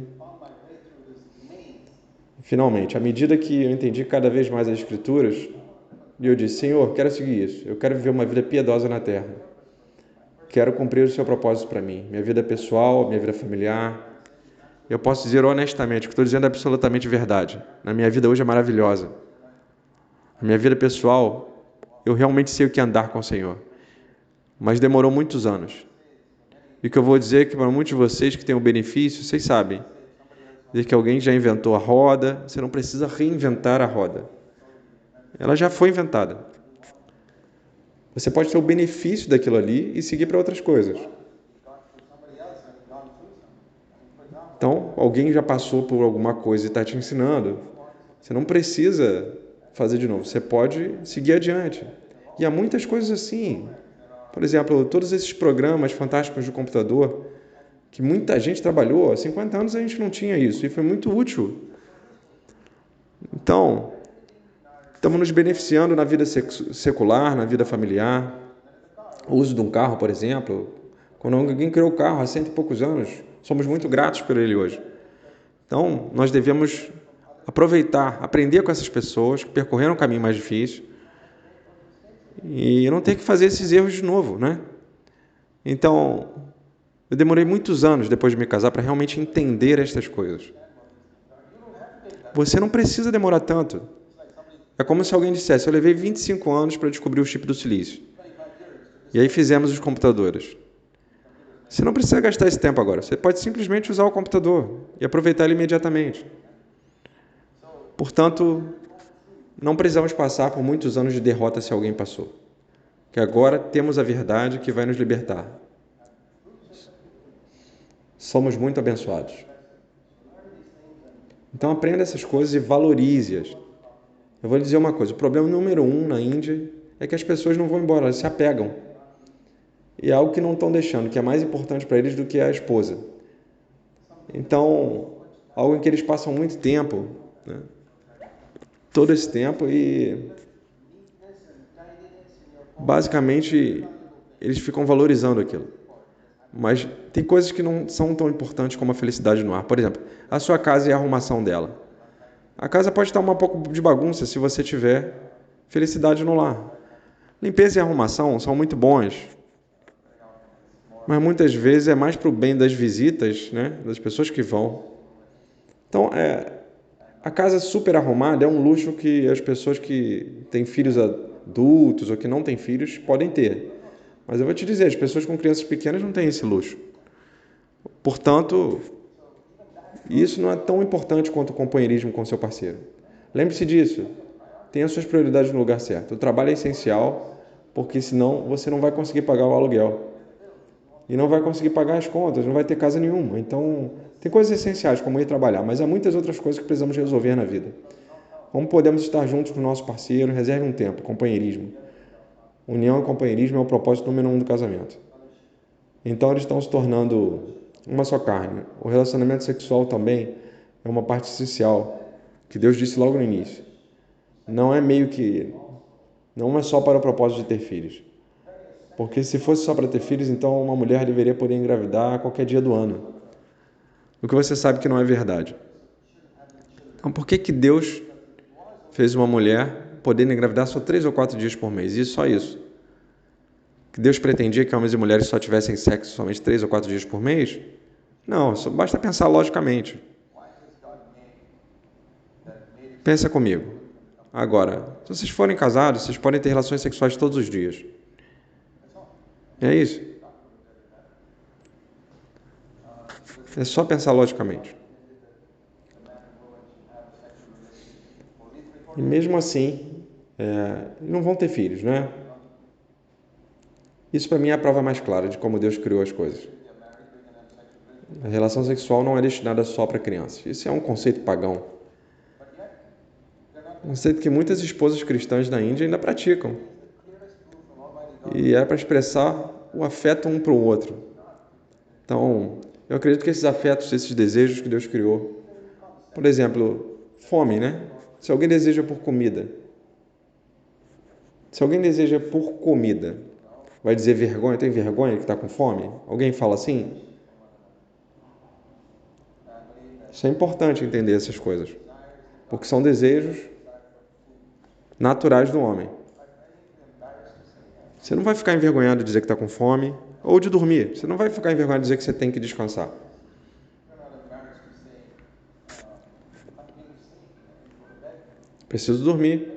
Finalmente, à medida que eu entendi cada vez mais as Escrituras, eu disse, Senhor, quero seguir isso. Eu quero viver uma vida piedosa na terra. Quero cumprir o seu propósito para mim. Minha vida pessoal, minha vida familiar. Eu posso dizer honestamente, o que estou dizendo é absolutamente verdade. Na minha vida hoje é maravilhosa. A minha vida pessoal, eu realmente sei o que é andar com o Senhor. Mas demorou muitos anos. E o que eu vou dizer é que para muitos de vocês que têm o benefício, vocês sabem, dizer que alguém já inventou a roda, você não precisa reinventar a roda. Ela já foi inventada. Você pode ter o benefício daquilo ali e seguir para outras coisas. Então, alguém já passou por alguma coisa e está te ensinando. Você não precisa fazer de novo. Você pode seguir adiante. E há muitas coisas assim. Por exemplo, todos esses programas fantásticos do computador, que muita gente trabalhou. Há 50 anos a gente não tinha isso. E foi muito útil. Então, estamos nos beneficiando na vida secular, na vida familiar. O uso de um carro, por exemplo. Quando alguém criou o carro há 100 e poucos anos, somos muito gratos por ele hoje. Então, nós devemos aproveitar, aprender com essas pessoas que percorreram um caminho mais difícil e não ter que fazer esses erros de novo, né? Então, eu demorei muitos anos depois de me casar para realmente entender estas coisas. Você não precisa demorar tanto. É como se alguém dissesse, eu levei 25 anos para descobrir o chip do silício. E aí fizemos os computadores. Você não precisa gastar esse tempo agora. Você pode simplesmente usar o computador e aproveitar ele imediatamente. Portanto, não precisamos passar por muitos anos de derrota se alguém passou. Que agora temos a verdade que vai nos libertar. Somos muito abençoados. Então aprenda essas coisas e valorize-as. Eu vou lhe dizer uma coisa, o problema número 1 na Índia é que as pessoas não vão embora, elas se apegam. E é algo que não estão deixando, que é mais importante para eles do que a esposa. Então, algo em que eles passam muito tempo, né? Todo esse tempo e basicamente eles ficam valorizando aquilo. Mas tem coisas que não são tão importantes como a felicidade no ar. Por exemplo, a sua casa e a arrumação dela. A casa pode estar um pouco de bagunça se você tiver felicidade no lar. Limpeza e arrumação são muito bons, mas muitas vezes é mais para o bem das visitas, né, das pessoas que vão. Então, a casa super arrumada é um luxo que as pessoas que têm filhos adultos ou que não têm filhos podem ter. Mas eu vou te dizer, as pessoas com crianças pequenas não têm esse luxo. Portanto, isso não é tão importante quanto o companheirismo com seu parceiro. Lembre-se disso. Tenha suas prioridades no lugar certo. O trabalho é essencial, porque senão você não vai conseguir pagar o aluguel. E não vai conseguir pagar as contas, não vai ter casa nenhuma. Então, tem coisas essenciais, como ir trabalhar, mas há muitas outras coisas que precisamos resolver na vida. Como podemos estar juntos com o nosso parceiro? Reserve um tempo. Companheirismo. União e companheirismo é o propósito número 1 do casamento. Então, eles estão se tornando uma só carne. O relacionamento sexual também é uma parte essencial, que Deus disse logo no início. Não é só para o propósito de ter filhos. Porque se fosse só para ter filhos, então uma mulher deveria poder engravidar a qualquer dia do ano. O que você sabe que não é verdade. Então, por que Deus fez uma mulher poder engravidar só 3 ou 4 dias por mês? E só isso. Que Deus pretendia que homens e mulheres só tivessem sexo somente 3 ou 4 dias por mês? Não, só basta pensar logicamente. Pensa comigo. Agora, se vocês forem casados, vocês podem ter relações sexuais todos os dias. É isso. É só pensar logicamente. E mesmo assim, não vão ter filhos, né? Isso para mim é a prova mais clara de como Deus criou as coisas. A relação sexual não é destinada só para crianças. Isso é um conceito pagão. Um conceito que muitas esposas cristãs na Índia ainda praticam. E é para expressar o afeto um para o outro. Então, eu acredito que esses afetos, esses desejos que Deus criou, por exemplo, fome, né? Se alguém deseja por comida, vai dizer vergonha? Tem vergonha que está com fome? Alguém fala assim? Isso é importante entender essas coisas, porque são desejos naturais do homem. Você não vai ficar envergonhado de dizer que está com fome ou de dormir. Você não vai ficar envergonhado de dizer que você tem que descansar. Preciso dormir.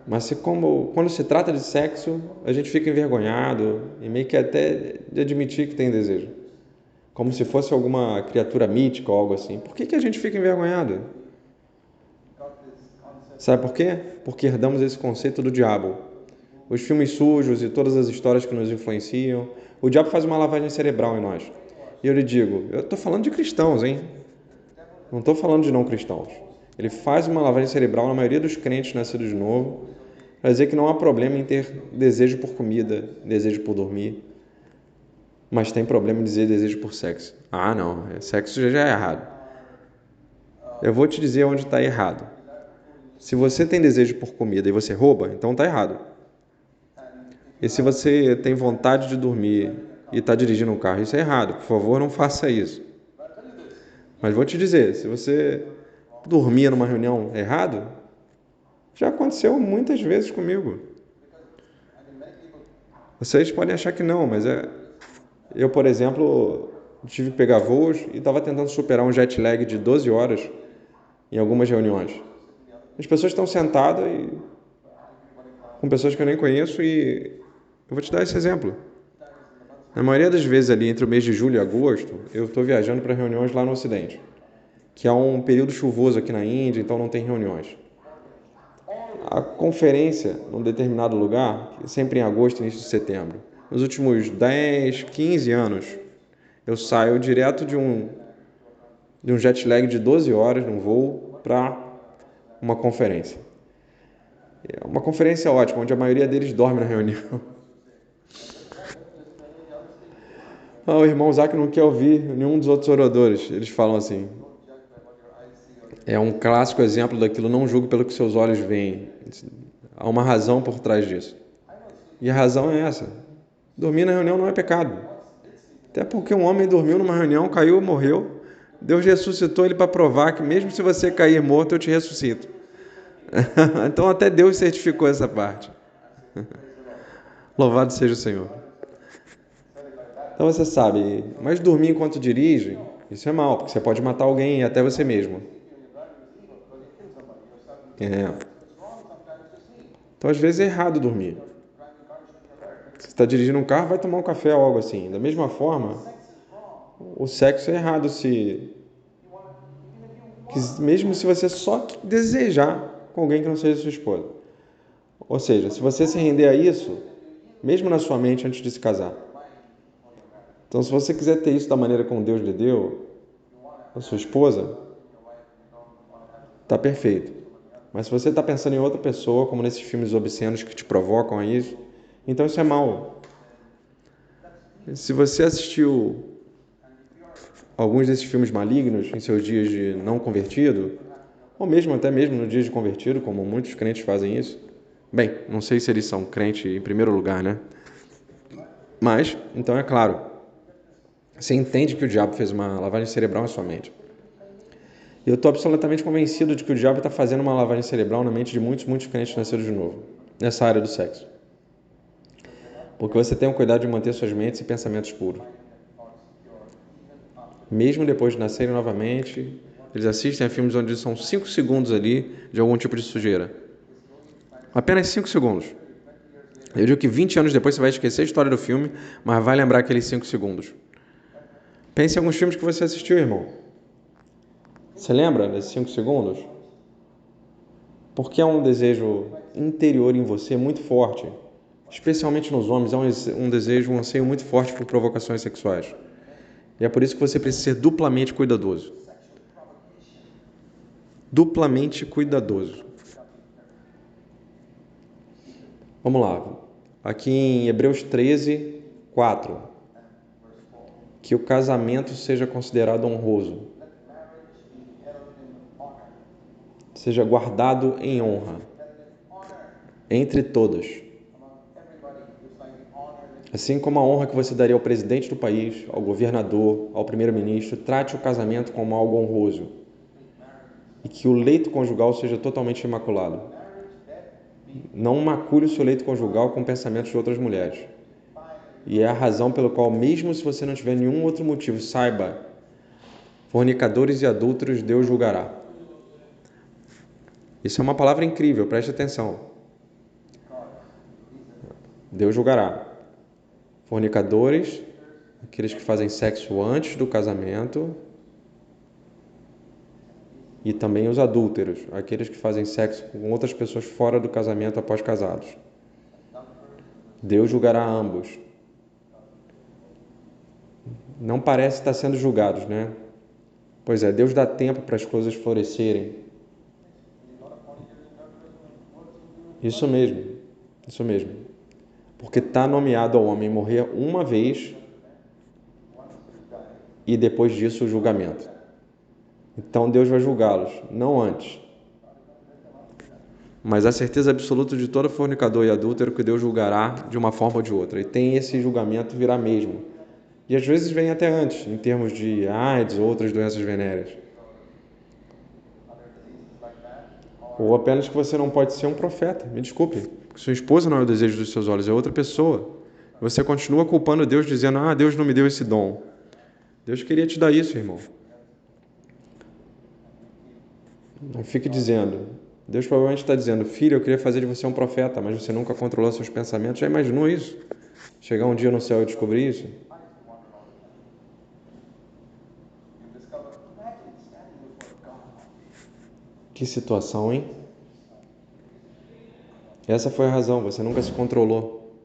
Mas quando se trata de sexo, a gente fica envergonhado e meio que até de admitir que tem desejo. Como se fosse alguma criatura mítica ou algo assim. Por que a gente fica envergonhado? Sabe por quê? Porque herdamos esse conceito do diabo. Os filmes sujos e todas as histórias que nos influenciam. O diabo faz uma lavagem cerebral em nós. E eu lhe digo, eu estou falando de cristãos, hein? Não estou falando de não cristãos. Ele faz uma lavagem cerebral na maioria dos crentes nascidos de novo, para dizer que não há problema em ter desejo por comida, desejo por dormir, mas tem problema em dizer desejo por sexo. Ah, não, sexo já é errado. Eu vou te dizer onde está errado. Se você tem desejo por comida e você rouba, então está errado. E se você tem vontade de dormir e está dirigindo um carro, isso é errado. Por favor, não faça isso. Mas vou te dizer, se você dormia numa reunião errado, já aconteceu muitas vezes comigo. Vocês podem achar que não, mas eu, por exemplo, tive que pegar voos e estava tentando superar um jet lag de 12 horas em algumas reuniões. As pessoas estão sentadas com pessoas que eu nem conheço e eu vou te dar esse exemplo. Na maioria das vezes ali, entre o mês de julho e agosto, eu estou viajando para reuniões lá no Ocidente, que é um período chuvoso aqui na Índia, então não tem reuniões. A conferência, num determinado lugar, sempre em agosto, início de setembro, nos últimos 10, 15 anos, eu saio direto de um jet lag de 12 horas num voo para uma conferência. É uma conferência ótima, onde a maioria deles dorme na reunião. O irmão Zac não quer ouvir nenhum dos outros oradores. Eles falam assim. É um clássico exemplo daquilo, não julgue pelo que seus olhos veem. Há uma razão por trás disso. E a razão é essa. Dormir na reunião não é pecado. Até porque um homem dormiu numa reunião, caiu, morreu. Deus ressuscitou ele para provar que mesmo se você cair morto, eu te ressuscito. Então até Deus certificou essa parte. Louvado seja o Senhor. Então você sabe, mas dormir enquanto dirige, isso é mal, porque você pode matar alguém e até você mesmo. É. Então às vezes é errado dormir. Se você está dirigindo um carro, vai tomar um café ou algo assim. Da mesma forma, o sexo é errado mesmo se você só desejar com alguém que não seja sua esposa. Ou seja, se você se render a isso, mesmo na sua mente antes de se casar. Então, se você quiser ter isso da maneira como Deus lhe deu, a sua esposa, tá perfeito. Mas se você está pensando em outra pessoa, como nesses filmes obscenos que te provocam a isso, então isso é mal. Se você assistiu alguns desses filmes malignos em seus dias de não convertido, ou mesmo até mesmo no dia de convertido, como muitos crentes fazem isso, bem, não sei se eles são crentes em primeiro lugar, né? Mas, então é claro, você entende que o diabo fez uma lavagem cerebral na sua mente. E eu estou absolutamente convencido de que o diabo está fazendo uma lavagem cerebral na mente de muitos crentes nascidos de novo, nessa área do sexo. Porque você tem o cuidado de manter suas mentes e pensamentos puros. Mesmo depois de nascerem novamente, eles assistem a filmes onde são 5 segundos ali de algum tipo de sujeira. Apenas 5 segundos. Eu digo que 20 anos depois você vai esquecer a história do filme, mas vai lembrar aqueles 5 segundos. Pense em alguns filmes que você assistiu, irmão. Você lembra desses 5 segundos? Porque é um desejo interior em você muito forte, especialmente nos homens, é um desejo, um anseio muito forte por provocações sexuais. E é por isso que você precisa ser duplamente cuidadoso. Duplamente cuidadoso. Vamos lá. Aqui em Hebreus 13, 4. Que o casamento seja considerado honroso. Seja guardado em honra. Entre todos. Assim como a honra que você daria ao presidente do país, ao governador, ao primeiro-ministro, trate o casamento como algo honroso. E que o leito conjugal seja totalmente imaculado. Não macule o seu leito conjugal com pensamentos de outras mulheres. E é a razão pela qual, mesmo se você não tiver nenhum outro motivo, saiba, fornicadores e adúlteros Deus julgará. Isso é uma palavra incrível, preste atenção. Deus julgará. Fornicadores, aqueles que fazem sexo antes do casamento, e também os adúlteros, aqueles que fazem sexo com outras pessoas fora do casamento após casados. Deus julgará ambos. Não parece estar sendo julgados, né? Pois é, Deus dá tempo para as coisas florescerem. Isso mesmo, isso mesmo. Porque está nomeado ao homem morrer uma vez e depois disso o julgamento. Então Deus vai julgá-los, não antes. Mas a certeza absoluta de todo fornicador e adúltero que Deus julgará de uma forma ou de outra. E tem esse julgamento virá mesmo. E às vezes vem até antes, em termos de AIDS ou outras doenças venéreas. Ou apenas que você não pode ser um profeta. Me desculpe, porque sua esposa não é o desejo dos seus olhos, é outra pessoa. Você continua culpando Deus, dizendo, Deus não me deu esse dom. Deus queria te dar isso, irmão. Não fique dizendo. Deus provavelmente está dizendo, filho, eu queria fazer de você um profeta, mas você nunca controlou seus pensamentos. Já imaginou isso? Chegar um dia no céu e descobrir isso? Que situação, hein? Essa foi a razão, você nunca se controlou.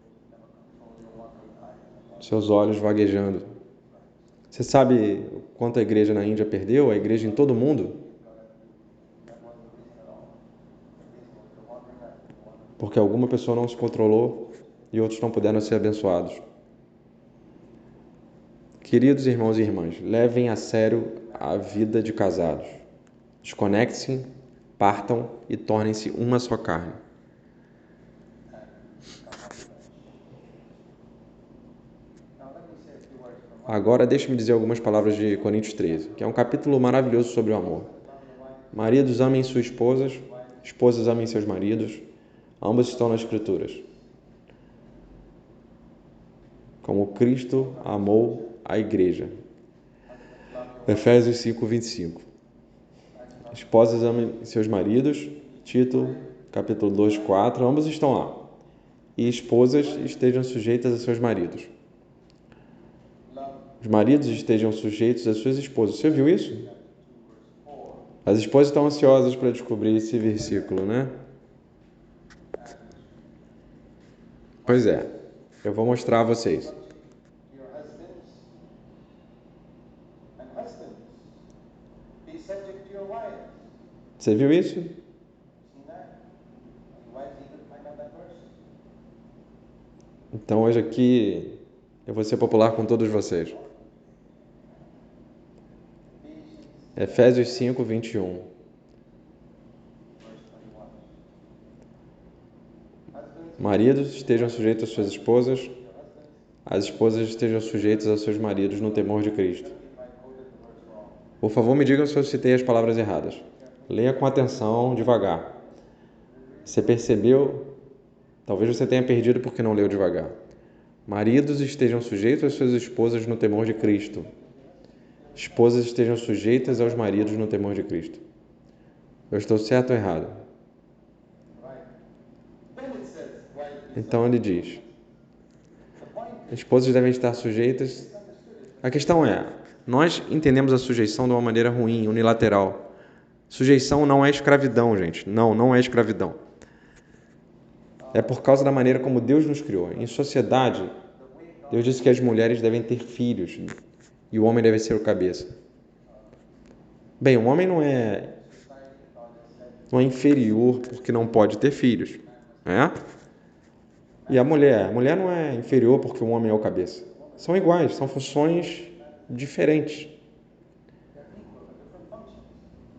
Seus olhos vaguejando. Você sabe quanto a igreja na Índia perdeu? A igreja em todo o mundo? Porque alguma pessoa não se controlou e outros não puderam ser abençoados. Queridos irmãos e irmãs, levem a sério a vida de casados. Desconectem-se, partam e tornem-se uma só carne. Agora deixe-me dizer algumas palavras de Coríntios 13, que é um capítulo maravilhoso sobre o amor. Maridos, amem suas esposas, esposas, amem seus maridos, ambos estão nas Escrituras. Como Cristo amou a igreja. Efésios 5, 25. Esposas amem seus maridos, Tito, capítulo 2, 4, ambos estão lá. E esposas estejam sujeitas a seus maridos. Os maridos estejam sujeitos às suas esposas. Você viu isso? As esposas estão ansiosas para descobrir esse versículo, né? Pois é, eu vou mostrar a vocês. Você viu isso? Então hoje aqui eu vou ser popular com todos vocês. Efésios 5, 21. Maridos estejam sujeitos às suas esposas, as esposas estejam sujeitas aos seus maridos no temor de Cristo. Por favor, me digam se eu citei as palavras erradas. Leia com atenção, devagar. Você percebeu? Talvez você tenha perdido porque não leu devagar. Maridos estejam sujeitos às suas esposas no temor de Cristo. Esposas estejam sujeitas aos maridos no temor de Cristo. Eu estou certo ou errado? Então ele diz: esposas devem estar sujeitas. A questão é, nós entendemos a sujeição de uma maneira ruim, unilateral. Sujeição não é escravidão, gente. Não é escravidão. É por causa da maneira como Deus nos criou. Em sociedade, Deus disse que as mulheres devem ter filhos e o homem deve ser o cabeça. Bem, o homem não é inferior porque não pode ter filhos, né? E a mulher não é inferior porque o homem é o cabeça. São iguais, são funções diferentes.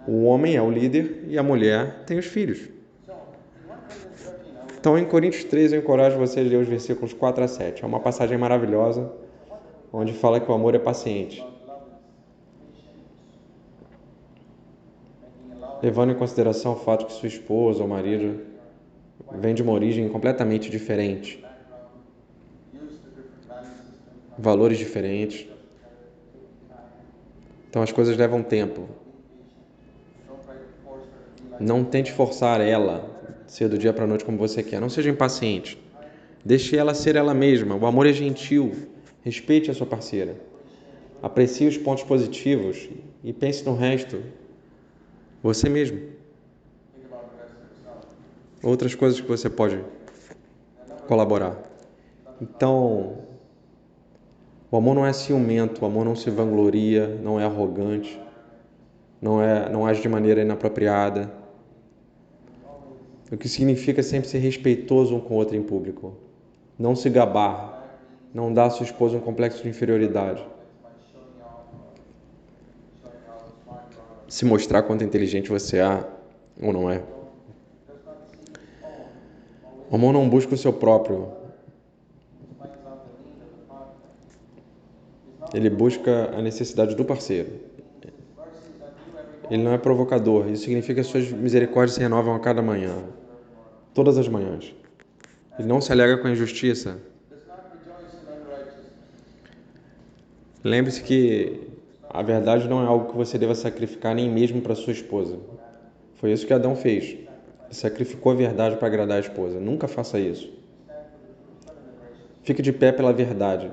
O homem é o líder e a mulher tem os filhos. Então, em Coríntios 13, eu encorajo você a ler os versículos 4 a 7. É uma passagem maravilhosa, onde fala que o amor é paciente. Levando em consideração o fato que sua esposa ou marido vem de uma origem completamente diferente, valores diferentes. Então, as coisas levam tempo. Não tente forçar ela ser do dia para a noite como você quer. Não seja impaciente. Deixe ela ser ela mesma. O amor é gentil. Respeite a sua parceira. Aprecie os pontos positivos e pense no resto. Você mesmo. Outras coisas que você pode colaborar. Então, o amor não é ciumento, o amor não se vangloria, não é arrogante, não age de maneira inapropriada. O que significa sempre ser respeitoso um com o outro em público. Não se gabar, não dar à sua esposa um complexo de inferioridade. Se mostrar quanto inteligente você é ou não é. O amor não busca o seu próprio. Ele busca a necessidade do parceiro. Ele não é provocador. Isso significa que as suas misericórdias se renovam a cada manhã. Todas as manhãs. Ele não se alegra com a injustiça. Lembre-se que a verdade não é algo que você deva sacrificar nem mesmo para sua esposa. Foi isso que Adão fez. Ele sacrificou a verdade para agradar a esposa. Nunca faça isso. Fique de pé pela verdade,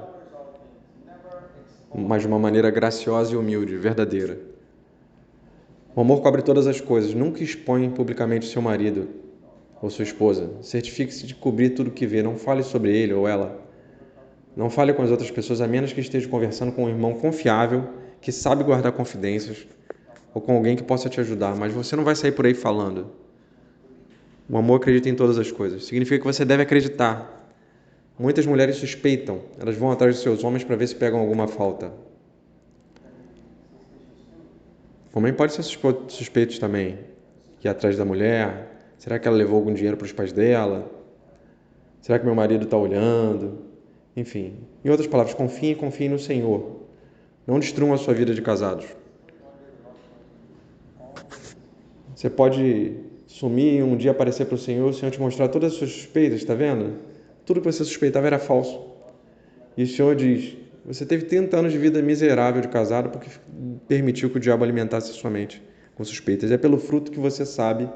mas de uma maneira graciosa e humilde, verdadeira. O amor cobre todas as coisas. Nunca expõe publicamente seu marido ou sua esposa. Certifique-se de cobrir tudo que vê. Não fale sobre ele ou ela. Não fale com as outras pessoas, a menos que esteja conversando com um irmão confiável, que sabe guardar confidências, ou com alguém que possa te ajudar. Mas você não vai sair por aí falando. O amor acredita em todas as coisas. Significa que você deve acreditar. Muitas mulheres suspeitam. Elas vão atrás dos seus homens para ver se pegam alguma falta. O homem pode ser suspeito também. Ir atrás da mulher. Será que ela levou algum dinheiro para os pais dela? Será que meu marido está olhando? Enfim. Em outras palavras, confie no Senhor. Não destruam a sua vida de casados. Você pode sumir e um dia aparecer para o Senhor te mostrar todas as suas suspeitas, está vendo? Tudo que você suspeitava era falso. E o Senhor diz, você teve 30 anos de vida miserável de casado porque permitiu que o diabo alimentasse a sua mente com suspeitas. É pelo fruto que você sabe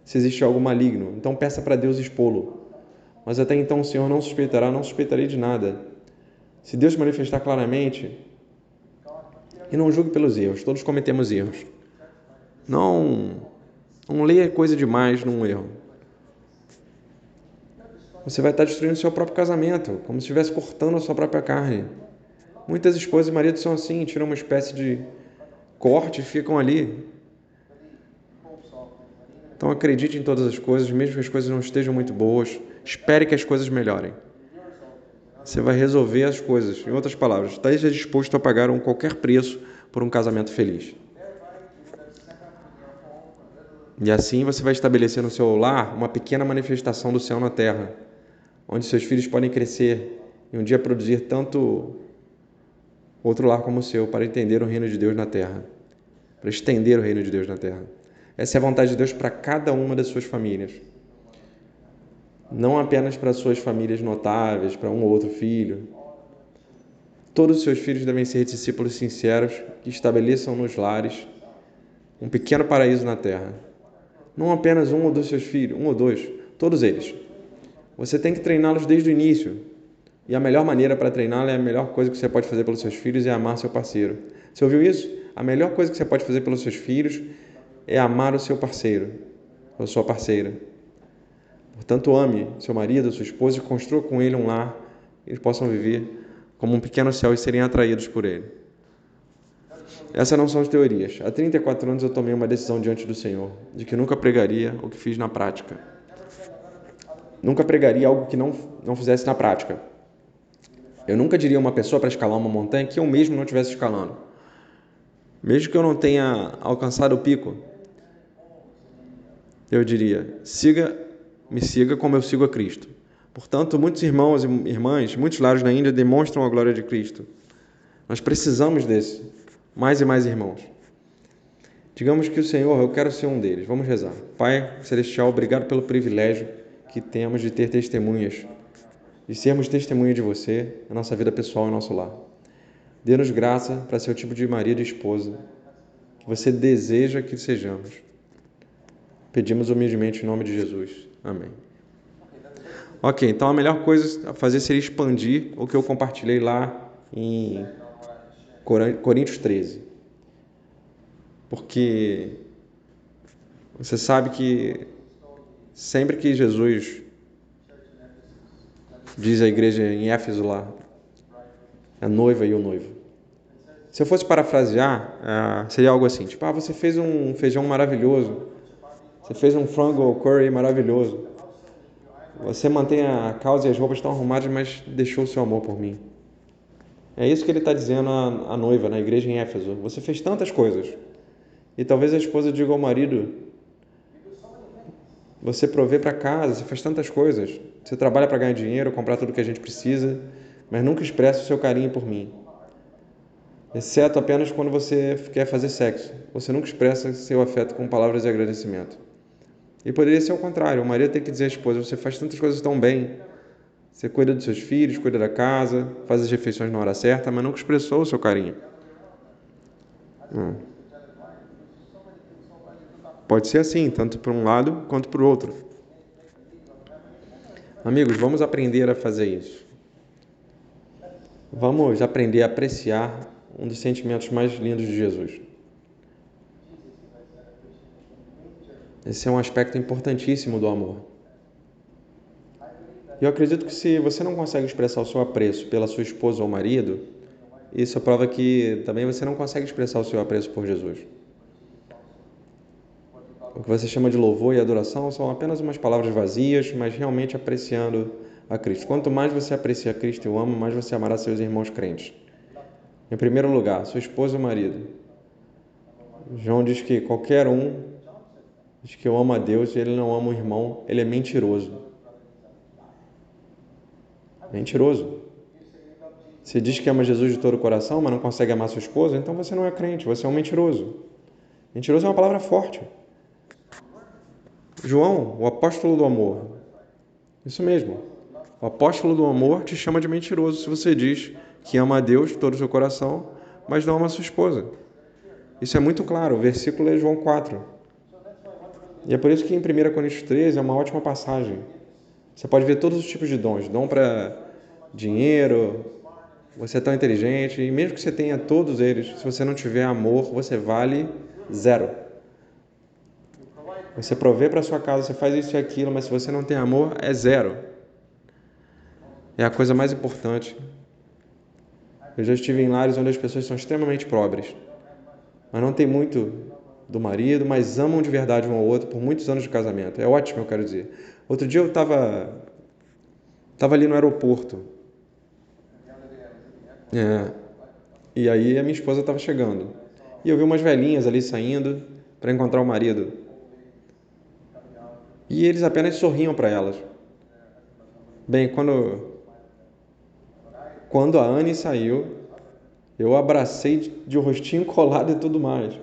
se existe algo maligno. Então peça para Deus expô-lo. Mas até então o Senhor não suspeitará, não suspeitarei de nada. Se Deus manifestar claramente, e não julgue pelos erros, todos cometemos erros. Não leia coisa demais num erro. Você vai estar destruindo o seu próprio casamento, como se estivesse cortando a sua própria carne. Muitas esposas e maridos são assim, tiram uma espécie de corte e ficam ali. Então acredite em todas as coisas, mesmo que as coisas não estejam muito boas. Espere que as coisas melhorem. Você vai resolver as coisas. Em outras palavras, esteja disposto a pagar qualquer preço por um casamento feliz. E assim você vai estabelecer no seu lar uma pequena manifestação do céu na terra, onde seus filhos podem crescer e um dia produzir tanto outro lar como o seu para entender o reino de Deus na terra, para estender o reino de Deus na terra. Essa é a vontade de Deus para cada uma das suas famílias. Não apenas para suas famílias notáveis, para um ou outro filho. Todos os seus filhos devem ser discípulos sinceros que estabeleçam nos lares um pequeno paraíso na terra. Não apenas um ou dois seus filhos, um ou dois, todos eles. Você tem que treiná-los desde o início. E a melhor maneira para treiná-los é a melhor coisa que você pode fazer pelos seus filhos é amar seu parceiro. Você ouviu isso? A melhor coisa que você pode fazer pelos seus filhos é amar o seu parceiro, ou sua parceira. Portanto, ame seu marido, sua esposa e construa com ele um lar que eles possam viver como um pequeno céu e serem atraídos por ele. Essas não são as teorias. Há 34 anos eu tomei uma decisão diante do Senhor, de que nunca pregaria o que fiz na prática. Nunca pregaria algo que não fizesse na prática. Eu nunca diria a uma pessoa para escalar uma montanha que eu mesmo não estivesse escalando. Mesmo que eu não tenha alcançado o pico, eu diria, me siga como eu sigo a Cristo. Portanto, muitos irmãos e irmãs, muitos lares na Índia demonstram a glória de Cristo. Nós precisamos desse, mais e mais irmãos. Digamos que o Senhor, eu quero ser um deles. Vamos rezar. Pai Celestial, obrigado pelo privilégio que temos de ter testemunhas, de sermos testemunha de você, na nossa vida pessoal e no nosso lar. Dê-nos graça para ser o tipo de marido e esposa que você deseja que sejamos. Pedimos humildemente em nome de Jesus. Amém. Ok, então a melhor coisa a fazer seria expandir o que eu compartilhei lá em Coríntios 13. Porque você sabe que sempre que Jesus diz à igreja em Éfeso lá, a noiva e o noivo. Se eu fosse parafrasear, seria algo assim, tipo, você fez um feijão maravilhoso, você fez um frango curry maravilhoso, você mantém a causa e as roupas estão arrumadas, mas deixou o seu amor por mim. É isso que ele está dizendo à noiva, na igreja em Éfeso. Você fez tantas coisas. E talvez a esposa diga ao marido, você provê para casa, você faz tantas coisas. Você trabalha para ganhar dinheiro, comprar tudo que a gente precisa, mas nunca expressa o seu carinho por mim. Exceto apenas quando você quer fazer sexo. Você nunca expressa seu afeto com palavras de agradecimento. E poderia ser o contrário. O marido tem que dizer à esposa, você faz tantas coisas tão bem. Você cuida dos seus filhos, cuida da casa, faz as refeições na hora certa, mas nunca expressou o seu carinho. Pode ser assim, tanto para um lado quanto para o outro. Amigos, vamos aprender a fazer isso. Vamos aprender a apreciar um dos sentimentos mais lindos de Jesus. Esse é um aspecto importantíssimo do amor. E eu acredito que se você não consegue expressar o seu apreço pela sua esposa ou marido, isso prova que também você não consegue expressar o seu apreço por Jesus. O que você chama de louvor e adoração são apenas umas palavras vazias, mas realmente apreciando a Cristo. Quanto mais você aprecia Cristo e o ama, mais você amará seus irmãos crentes. Em primeiro lugar, sua esposa ou marido. João diz que qualquer um diz que eu amo a Deus e ele não ama o irmão, ele é mentiroso. Mentiroso. Se diz que ama Jesus de todo o coração, mas não consegue amar sua esposa, então você não é crente, você é um mentiroso. Mentiroso é uma palavra forte. João, o apóstolo do amor. Isso mesmo. O apóstolo do amor te chama de mentiroso se você diz que ama a Deus de todo o seu coração, mas não ama a sua esposa. Isso é muito claro, o versículo é João 4. E é por isso que em 1 Coríntios 13 é uma ótima passagem. Você pode ver todos os tipos de dons. Dom para dinheiro, você é tão inteligente, e mesmo que você tenha todos eles, se você não tiver amor, você vale zero. Você provê para sua casa, você faz isso e aquilo, mas se você não tem amor, é zero. É a coisa mais importante. Eu já estive em lares onde as pessoas são extremamente pobres, mas não tem muito do marido, mas amam de verdade um ao outro por muitos anos de casamento. É ótimo, eu quero dizer. Outro dia eu estava ali no aeroporto. E aí a minha esposa estava chegando. E eu vi umas velhinhas ali saindo para encontrar o marido. E eles apenas sorriam para elas. Bem, quando a Anne saiu, eu abracei de rostinho colado e tudo mais.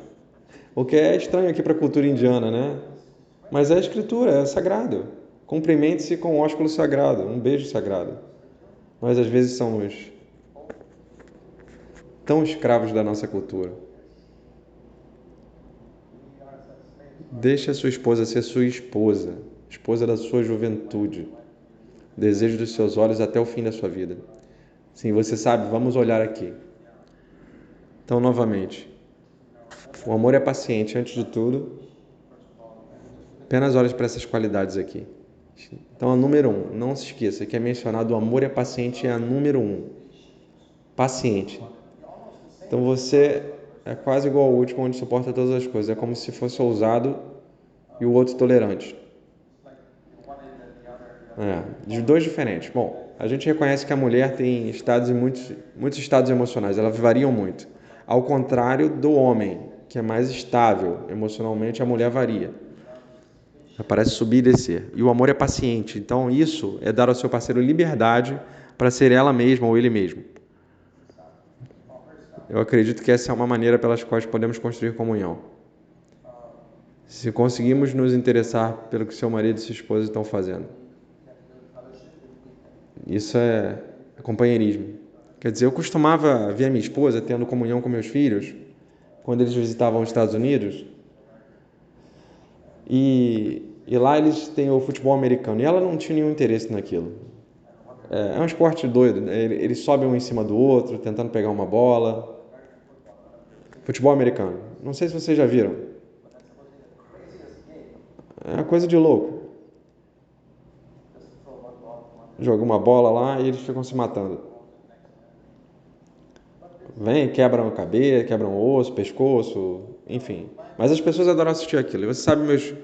O que é estranho aqui para a cultura indiana, né? Mas é a escritura, é sagrado. Cumprimente-se com um ósculo sagrado, um beijo sagrado. Nós às vezes somos tão escravos da nossa cultura. Deixe a sua esposa ser sua esposa, esposa da sua juventude, desejo dos seus olhos até o fim da sua vida. Sim, você sabe, vamos olhar aqui. Então, novamente, o amor é paciente antes de tudo. Apenas olhe para essas qualidades aqui. Então, a número 1, não se esqueça que é mencionado o amor é paciente, é a número 1. Paciente. Então, você é quase igual ao último, onde suporta todas as coisas. É como se fosse ousado e o outro tolerante. De dois diferentes. Bom, a gente reconhece que a mulher tem estados e muitos estados emocionais, elas variam muito. Ao contrário do homem, que é mais estável emocionalmente, a mulher varia. Ela parece subir e descer. E o amor é paciente, então isso é dar ao seu parceiro liberdade para ser ela mesma ou ele mesmo. Eu acredito que essa é uma maneira pelas quais podemos construir comunhão. Se conseguimos nos interessar pelo que seu marido e sua esposa estão fazendo. Isso é companheirismo. Quer dizer, eu costumava ver a minha esposa tendo comunhão com meus filhos quando eles visitavam os Estados Unidos. E lá eles têm o futebol americano. E ela não tinha nenhum interesse naquilo. É um esporte doido. Eles sobem um em cima do outro, tentando pegar uma bola. Futebol americano. Não sei se vocês já viram. É uma coisa de louco. Joga uma bola lá e eles ficam se matando. Vem, quebram a cabeça, quebram o osso, pescoço, enfim. Mas as pessoas adoram assistir aquilo. E você sabe, meus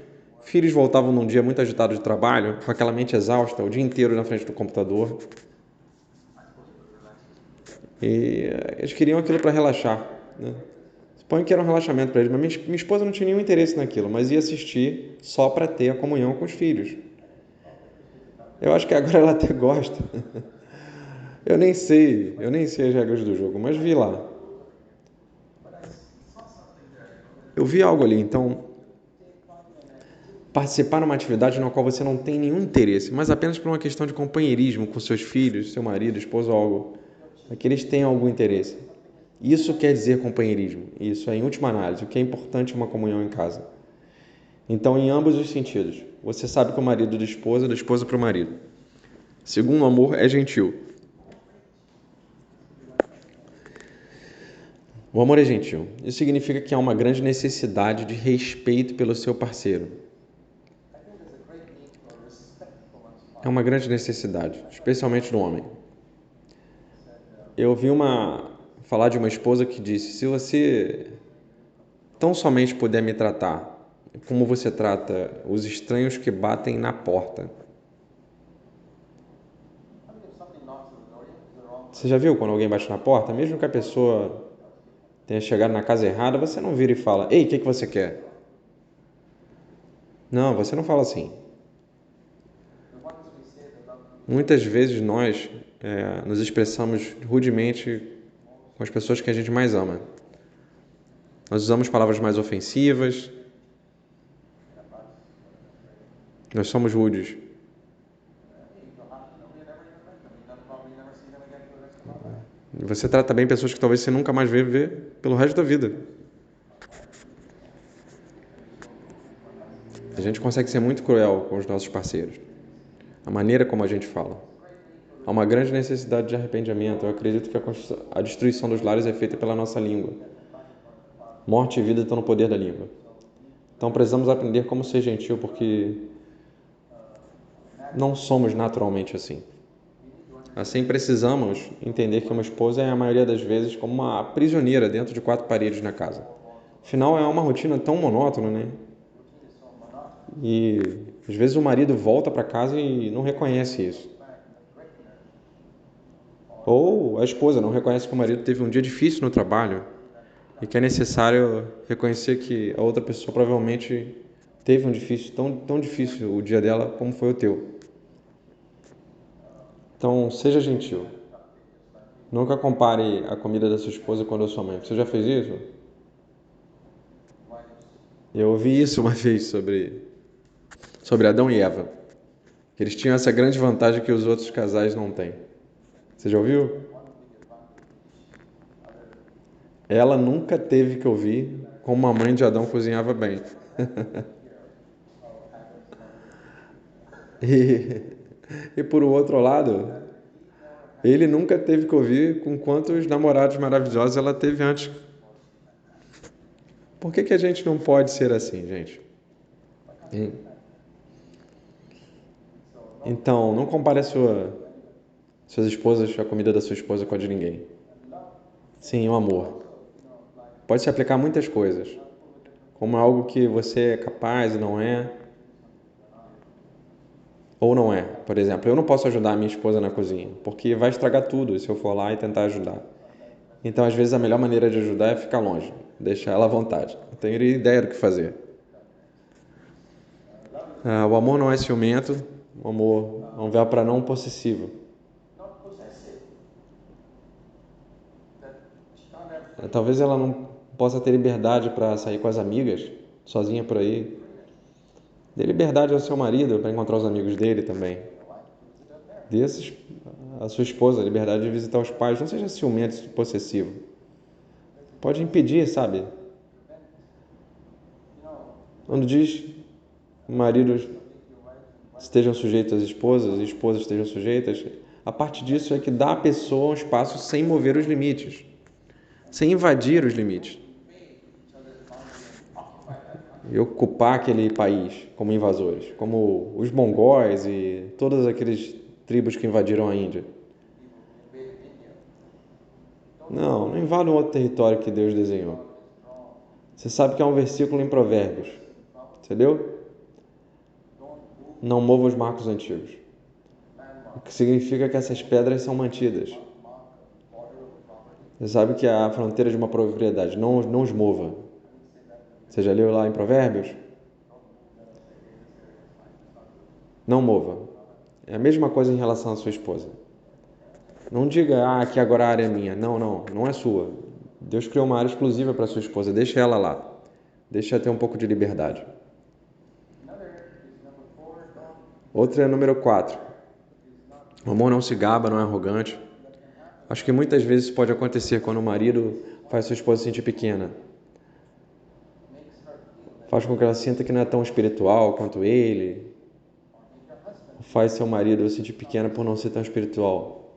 filhos voltavam num dia muito agitado de trabalho, com aquela mente exausta, o dia inteiro na frente do computador. E eles queriam aquilo para relaxar, né? Suponho que era um relaxamento para eles, mas minha esposa não tinha nenhum interesse naquilo, mas ia assistir só para ter a comunhão com os filhos. Eu acho que agora ela até gosta. Eu nem sei as regras do jogo, mas vi lá. Eu vi algo ali, então participar numa atividade na qual você não tem nenhum interesse, mas apenas por uma questão de companheirismo com seus filhos, seu marido, esposa ou algo, é que eles tenham algum interesse. Isso quer dizer companheirismo. Isso é, em última análise, o que é importante em uma comunhão em casa. Então, em ambos os sentidos, você sabe que o marido da esposa para o marido. Segundo, o amor é gentil. O amor é gentil. Isso significa que há uma grande necessidade de respeito pelo seu parceiro. É uma grande necessidade, especialmente do homem. Eu vi falar de uma esposa que disse: se você tão somente puder me tratar como você trata os estranhos que batem na porta. Você já viu quando alguém bate na porta? Mesmo que a pessoa tenha chegado na casa errada, você não vira e fala: ei, o que você quer? Não, você não fala assim. Muitas vezes nós nos expressamos rudemente com as pessoas que a gente mais ama. Nós usamos palavras mais ofensivas. Nós somos rudes. Você trata bem pessoas que talvez você nunca mais vai ver pelo resto da vida. A gente consegue ser muito cruel com os nossos parceiros. A maneira como a gente fala. Há uma grande necessidade de arrependimento. Eu acredito que a destruição dos lares é feita pela nossa língua. Morte e vida estão no poder da língua. Então precisamos aprender como ser gentil, porque não somos naturalmente assim. Assim, precisamos entender que uma esposa é, a maioria das vezes, como uma prisioneira dentro de 4 paredes na casa. Afinal, é uma rotina tão monótona, né? E, às vezes, o marido volta para casa e não reconhece isso. Ou a esposa não reconhece que o marido teve um dia difícil no trabalho e que é necessário reconhecer que a outra pessoa provavelmente teve um difícil, tão difícil o dia dela como foi o teu. Então, seja gentil. Nunca compare a comida da sua esposa com a da sua mãe. Você já fez isso? Eu ouvi isso uma vez sobre Adão e Eva. Eles tinham essa grande vantagem que os outros casais não têm. Você já ouviu? Ela nunca teve que ouvir como a mãe de Adão cozinhava bem. E por outro lado, ele nunca teve que ouvir com quantos namorados maravilhosos ela teve antes. Por que a gente não pode ser assim, gente? Então, não compare suas esposas, a comida da sua esposa com a de ninguém. Sim, o amor. Pode se aplicar a muitas coisas, como algo que você é capaz e não é, ou não é. Por exemplo, eu não posso ajudar a minha esposa na cozinha, porque vai estragar tudo se eu for lá e tentar ajudar. Então, às vezes, a melhor maneira de ajudar é ficar longe, deixar ela à vontade. Não tenho ideia do que fazer. O amor não é ciumento, o amor é um verbo para não possessivo. Talvez ela não possa ter liberdade para sair com as amigas, sozinha por aí. Dê liberdade ao seu marido para encontrar os amigos dele também. Dê à sua esposa a liberdade de visitar os pais. Não seja ciumento e possessivo. Pode impedir, sabe? Quando diz maridos estejam sujeitos às esposas e esposas estejam sujeitas, a parte disso é que dá à pessoa um espaço sem mover os limites, sem invadir os limites e ocupar aquele país como invasores, como os mongóis e todas aqueles tribos que invadiram a Índia. Não invada um outro território que Deus desenhou. Você sabe que há um versículo em Provérbios, entendeu? Não mova os marcos antigos. O que significa que essas pedras são mantidas. Você sabe que há a fronteira de uma propriedade, não os mova. Você já leu lá em Provérbios? Não mova. É a mesma coisa em relação à sua esposa. Não diga, que agora a área é minha. Não é sua. Deus criou uma área exclusiva para sua esposa, deixa ela lá. Deixa ela ter um pouco de liberdade. Outra é número 4. O amor não se gaba, não é arrogante. Acho que muitas vezes isso pode acontecer quando o marido faz sua esposa se sentir pequena. Faz com que ela sinta que não é tão espiritual quanto ele. Faz seu marido se sentir pequena por não ser tão espiritual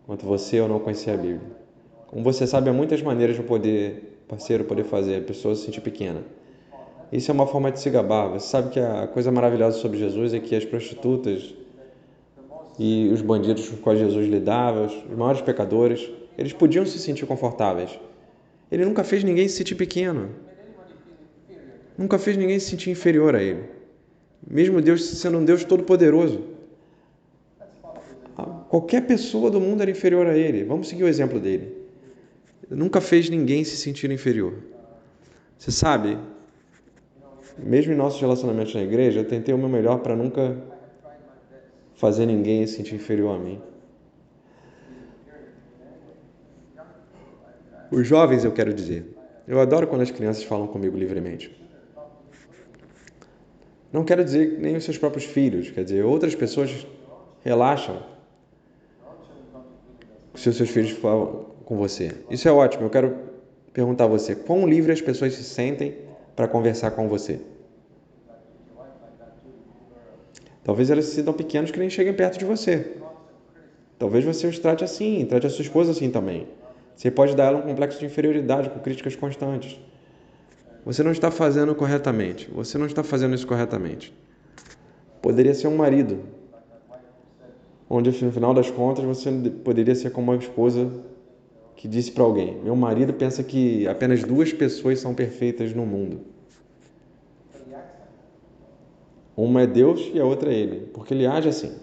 quanto você ou não conhecer a Bíblia. Como você sabe, há muitas maneiras de parceiro poder fazer a pessoa se sentir pequena. Isso é uma forma de se gabar. Você sabe que a coisa maravilhosa sobre Jesus é que as prostitutas e os bandidos com quais Jesus lidava, os maiores pecadores, eles podiam se sentir confortáveis. Ele nunca fez ninguém se sentir pequeno. Nunca fez ninguém se sentir inferior a ele. Mesmo Deus sendo um Deus todo-poderoso. Qualquer pessoa do mundo era inferior a ele. Vamos seguir o exemplo dele. Ele nunca fez ninguém se sentir inferior. Você sabe, mesmo em nossos relacionamentos na igreja, eu tentei o meu melhor para nunca fazer ninguém se sentir inferior a mim. Os jovens, eu quero dizer. Eu adoro quando as crianças falam comigo livremente. Não quero dizer nem os seus próprios filhos, quer dizer, outras pessoas relaxam se os seus filhos falam com você. Isso é ótimo. Eu quero perguntar a você, quão livre as pessoas se sentem para conversar com você? Talvez elas se sintam pequenos que nem cheguem perto de você. Talvez você os trate assim, trate a sua esposa assim também. Você pode dar a ela um complexo de inferioridade com críticas constantes. Você não está fazendo corretamente. Você não está fazendo isso corretamente. Poderia ser um marido, onde no final das contas você poderia ser como uma esposa que disse para alguém: meu marido pensa que apenas 2 pessoas são perfeitas no mundo. Uma é Deus e a outra é ele, porque ele age assim.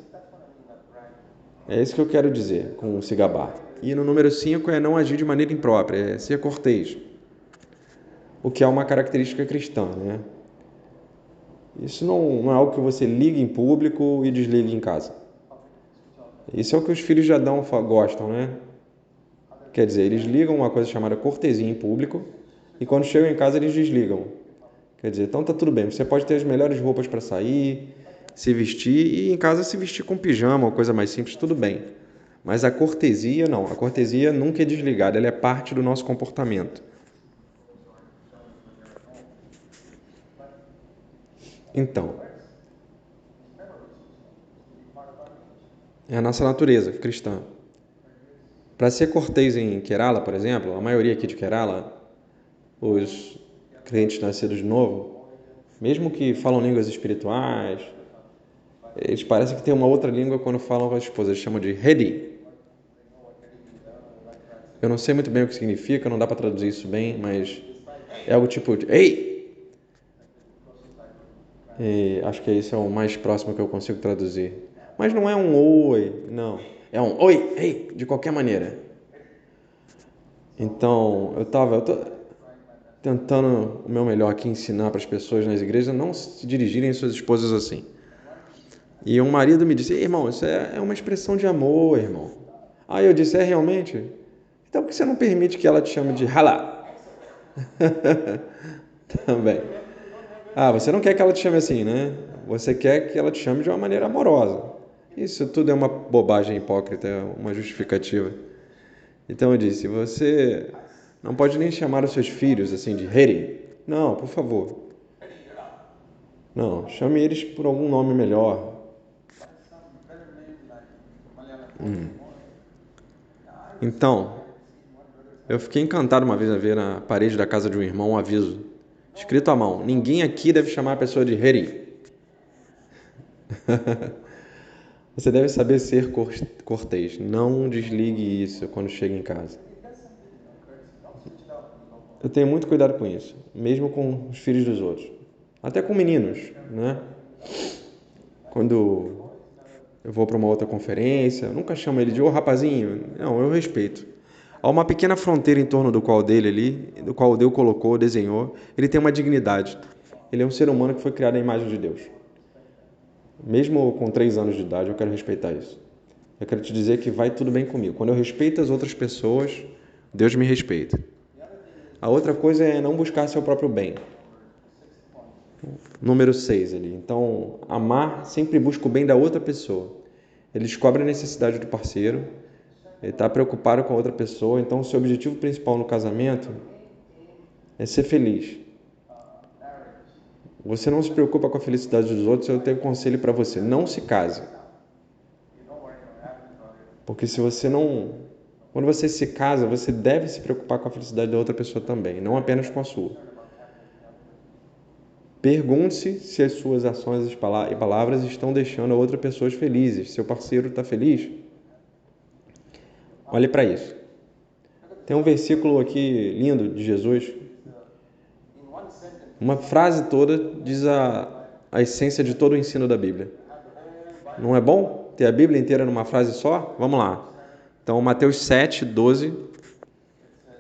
É isso que eu quero dizer com o se gabar. E no número 5 é não agir de maneira imprópria, é ser cortês, o que é uma característica cristã, né? Isso não é algo que você liga em público e desliga em casa. Isso é o que os filhos de Adão gostam, né? Quer dizer, eles ligam uma coisa chamada cortesia em público e quando chegam em casa eles desligam. Quer dizer, então tá tudo bem, você pode ter as melhores roupas para sair, se vestir e em casa se vestir com pijama ou coisa mais simples, tudo bem. Mas a cortesia não, a cortesia nunca é desligada, ela é parte do nosso comportamento. Então, é a nossa natureza cristã. Para ser cortês em Kerala, por exemplo, a maioria aqui de Kerala, os crentes nascidos de novo, mesmo que falam línguas espirituais, eles parecem que têm uma outra língua quando falam com a esposa. Eles chamam de Hedi. Eu não sei muito bem o que significa, não dá para traduzir isso bem, mas é algo tipo de Ei! E acho que esse é o mais próximo que eu consigo traduzir. Mas não é um oi, não. É um oi, ei, de qualquer maneira. Então, eu tô tentando o meu melhor aqui ensinar para as pessoas nas igrejas a não se dirigirem às suas esposas assim. E um marido me disse: irmão, isso é uma expressão de amor, irmão. Aí eu disse: é realmente? Então por que você não permite que ela te chame de rala? Também. Ah, você não quer que ela te chame assim, né? Você quer que ela te chame de uma maneira amorosa. Isso tudo é uma bobagem hipócrita, é uma justificativa. Então eu disse: você não pode nem chamar os seus filhos assim de Heri. Não, por favor. Não, chame eles por algum nome melhor. Então, eu fiquei encantado uma vez a ver na parede da casa de um irmão um aviso, escrito à mão: ninguém aqui deve chamar a pessoa de Heri. Você deve saber ser cortês. Não desligue isso quando chega em casa. Eu tenho muito cuidado com isso, mesmo com os filhos dos outros. Até com meninos, né? Quando eu vou para uma outra conferência, eu nunca chamo ele de ô rapazinho. Não, eu respeito. Há uma pequena fronteira em torno do qual dele ali, do qual Deus colocou, desenhou. Ele tem uma dignidade. Ele é um ser humano que foi criado à imagem de Deus. Mesmo com 3 anos de idade, eu quero respeitar isso. Eu quero te dizer que vai tudo bem comigo. Quando eu respeito as outras pessoas, Deus me respeita. A outra coisa é não buscar seu próprio bem. Número 6 ali. Então, amar sempre busca o bem da outra pessoa. Ele descobre a necessidade do parceiro, ele está preocupado com a outra pessoa, então o seu objetivo principal no casamento é ser feliz. Você não se preocupa com a felicidade dos outros, eu tenho um conselho para você: não se case. Porque se você não... Quando você se casa, você deve se preocupar com a felicidade da outra pessoa também, não apenas com a sua. Pergunte-se se as suas ações e palavras estão deixando a outra pessoa felizes. Seu parceiro está feliz? Olhe para isso. Tem um versículo aqui lindo de Jesus. Uma frase toda diz a essência de todo o ensino da Bíblia. Não é bom ter a Bíblia inteira numa frase só? Vamos lá. Então, Mateus 7, 12.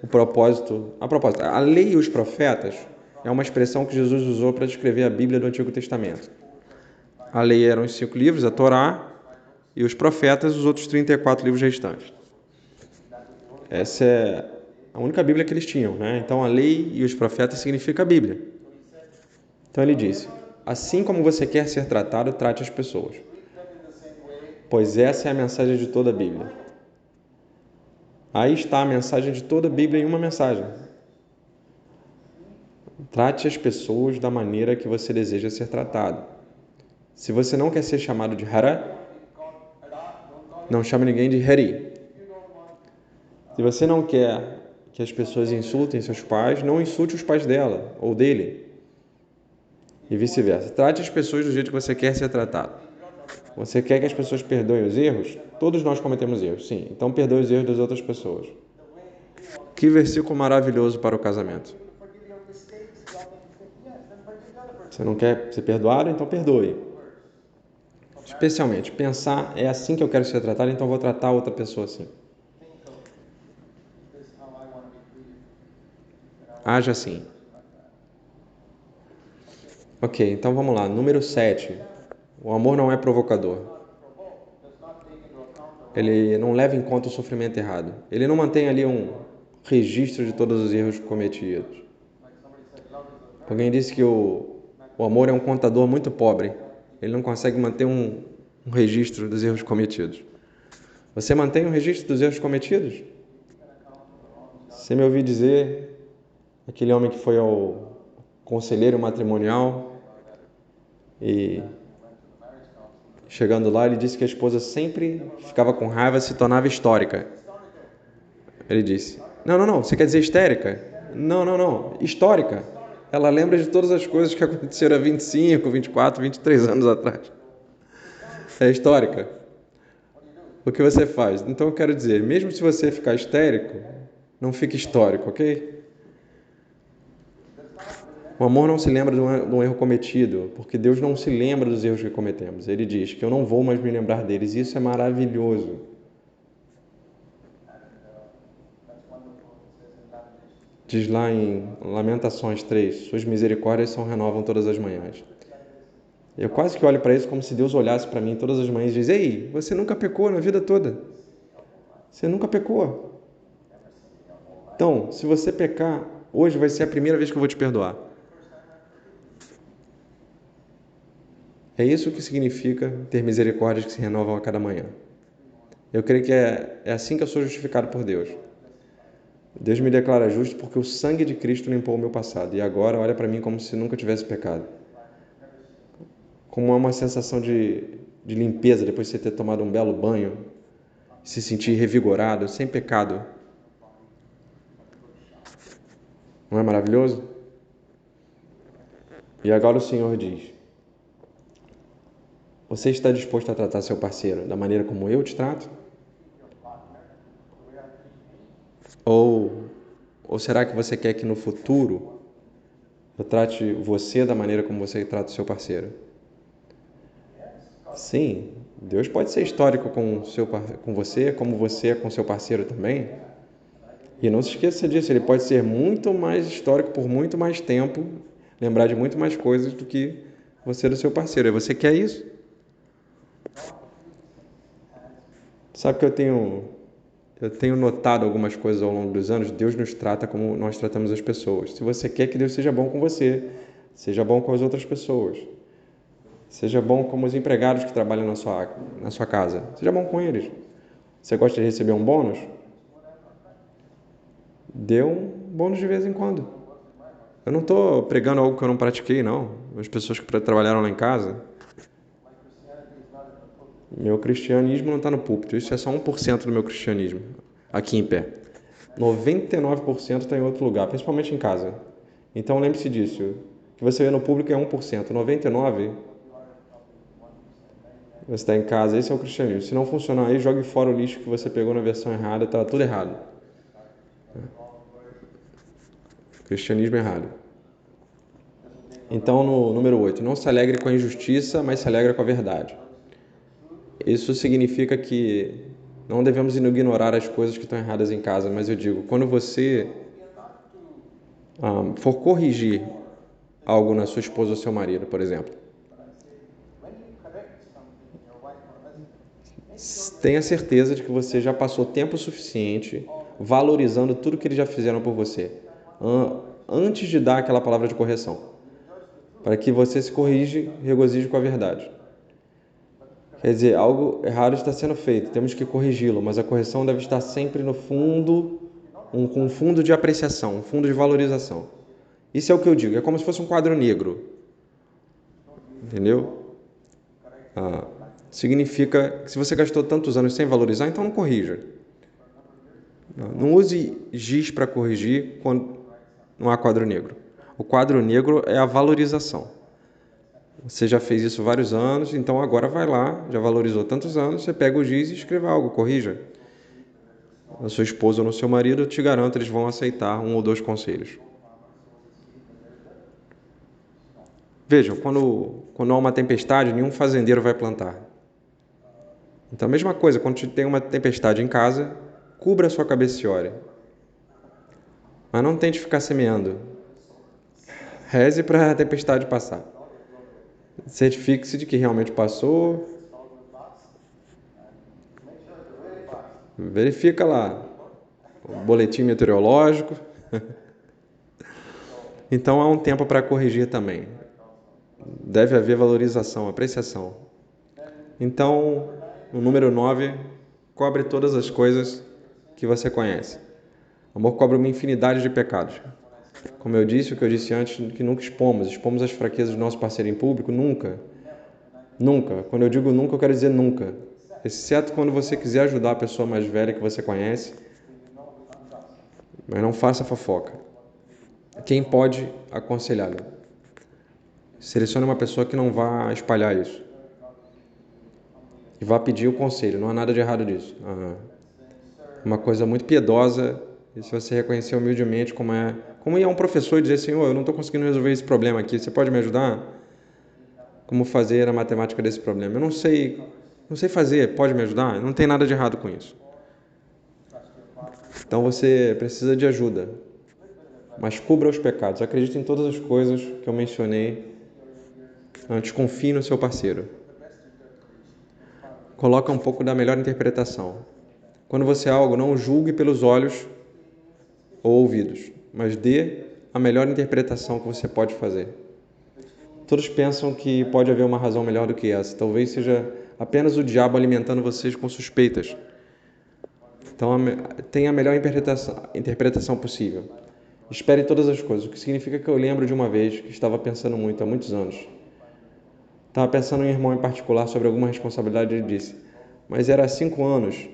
A propósito, a lei e os profetas é uma expressão que Jesus usou para descrever a Bíblia do Antigo Testamento. A lei eram os 5 livros, a Torá, e os profetas, os outros 34 livros restantes. Essa é a única Bíblia que eles tinham, né? Então a lei e os profetas significa a Bíblia. Então ele disse: assim como você quer ser tratado, trate as pessoas, pois essa é a mensagem de toda a Bíblia. Aí está a mensagem de toda a Bíblia em uma mensagem. Trate as pessoas da maneira que você deseja ser tratado. Se você não quer ser chamado de Hara, não chame ninguém de Hari. Se você não quer que as pessoas insultem seus pais, não insulte os pais dela ou dele. E vice-versa. Trate as pessoas do jeito que você quer ser tratado. Você quer que as pessoas perdoem os erros? Todos nós cometemos erros, sim. Então perdoe os erros das outras pessoas. Que versículo maravilhoso para o casamento. Você não quer ser perdoado? Então perdoe. Especialmente, pensar, é assim que eu quero ser tratado, então vou tratar a outra pessoa assim. Haja assim. Ok, então vamos lá. Número 7. O amor não é provocador. Ele não leva em conta o sofrimento errado. Ele não mantém ali um registro de todos os erros cometidos. Alguém disse que o amor é um contador muito pobre. Ele não consegue manter um registro dos erros cometidos. Você mantém um registro dos erros cometidos? Você me ouviu dizer, aquele homem que foi ao conselheiro matrimonial e chegando lá ele disse que a esposa sempre ficava com raiva e se tornava histórica. Ele disse: Não, você quer dizer histérica? Não, histórica. Ela lembra de todas as coisas que aconteceram há 25, 24, 23 anos atrás. É histórica. O que você faz? Então eu quero dizer, mesmo se você ficar histérico, não fique histórico, ok? O amor não se lembra de um erro cometido, porque Deus não se lembra dos erros que cometemos. Ele diz que eu não vou mais me lembrar deles, e isso é maravilhoso. Diz lá em Lamentações 3, suas misericórdias são renovam todas as manhãs. Eu quase que olho para isso como se Deus olhasse para mim todas as manhãs e diz: ei, você nunca pecou na vida toda. Você nunca pecou. Então, se você pecar, hoje vai ser a primeira vez que eu vou te perdoar. É isso que significa ter misericórdias que se renovam a cada manhã. Eu creio que é assim que eu sou justificado por Deus. Deus me declara justo porque o sangue de Cristo limpou o meu passado. E agora olha para mim como se nunca tivesse pecado. Como é uma sensação de limpeza depois de você ter tomado um belo banho, se sentir revigorado, sem pecado. Não é maravilhoso? E agora o Senhor diz: você está disposto a tratar seu parceiro da maneira como eu te trato? Ou será que você quer que no futuro eu trate você da maneira como você trata o seu parceiro? Sim, Deus pode ser histórico com você, como você é com seu parceiro também. E não se esqueça disso, ele pode ser muito mais histórico por muito mais tempo, lembrar de muito mais coisas do que você do seu parceiro. E você quer isso? Sabe que eu tenho notado algumas coisas ao longo dos anos. Deus nos trata como nós tratamos as pessoas. Se você quer que Deus seja bom com você, seja bom com as outras pessoas. Seja bom como os empregados que trabalham na sua casa. Seja bom com eles. Você gosta de receber um bônus? Dê um bônus de vez em quando. Eu não estou pregando algo que eu não pratiquei, não. As pessoas que trabalharam lá em casa. Meu cristianismo não está no púlpito. Isso é só 1% do meu cristianismo. Aqui em pé. 99% está em outro lugar, principalmente em casa. Então lembre-se disso. O que você vê no público é 1%. 99% você está em casa. Esse é o cristianismo. Se não funcionar aí, jogue fora o lixo que você pegou na versão errada. Está tudo errado. Cristianismo errado. Então, no número 8, não se alegre com a injustiça, mas se alegre com a verdade. Isso significa que não devemos ignorar as coisas que estão erradas em casa, mas eu digo, quando você for corrigir algo na sua esposa ou seu marido, por exemplo, tenha certeza de que você já passou tempo suficiente valorizando tudo que eles já fizeram por você, antes de dar aquela palavra de correção, para que você se regozije com a verdade. Quer dizer, algo errado está sendo feito, temos que corrigi-lo, mas a correção deve estar sempre no fundo, com um fundo de apreciação, um fundo de valorização. Isso é o que eu digo, é como se fosse um quadro negro. Entendeu? Significa que se você gastou tantos anos sem valorizar, então não corrija. Não use giz para corrigir quando não há quadro negro. O quadro negro é a valorização. Você já fez isso vários anos, então agora vai lá, já valorizou tantos anos, você pega o giz e escreva algo, corrija. A sua esposa ou no seu marido, eu te garanto, eles vão aceitar um ou dois conselhos. Vejam, quando há uma tempestade, nenhum fazendeiro vai plantar. Então, a mesma coisa, quando tem uma tempestade em casa, cubra a sua cabeça e ore. Mas não tente ficar semeando. Reze para a tempestade passar. Certifique-se de que realmente passou. Verifica lá o boletim meteorológico. Então há um tempo para corrigir também. Deve haver valorização, apreciação. Então, o número 9 cobre todas as coisas que você conhece. O amor cobre uma infinidade de pecados. Como eu disse, o que eu disse antes, que nunca expomos as fraquezas do nosso parceiro em público, nunca. Nunca. Quando eu digo nunca, eu quero dizer nunca. Exceto quando você quiser ajudar a pessoa mais velha que você conhece, mas não faça fofoca. Quem pode aconselhá-lo? Selecione uma pessoa que não vá espalhar isso. E vá pedir o conselho, não há nada de errado disso. Uma coisa muito piedosa, e se você reconhecer humildemente como ir a um professor e dizer, Senhor, eu não estou conseguindo resolver esse problema aqui, você pode me ajudar? Como fazer a matemática desse problema? Eu não sei fazer, pode me ajudar? Não tem nada de errado com isso. Então você precisa de ajuda, mas cubra os pecados. Acredite em todas as coisas que eu mencionei antes, confie no seu parceiro. Coloca um pouco da melhor interpretação. Quando você é algo, não julgue pelos olhos ou ouvidos, mas dê a melhor interpretação que você pode fazer. Todos pensam que pode haver uma razão melhor do que essa. Talvez seja apenas o diabo alimentando vocês com suspeitas. Então, tenha a melhor interpretação possível. Espere todas as coisas, o que significa que eu lembro de uma vez que estava pensando muito, há muitos anos. Estava pensando em um irmão em particular sobre alguma responsabilidade e ele disse, mas era há 5 anos.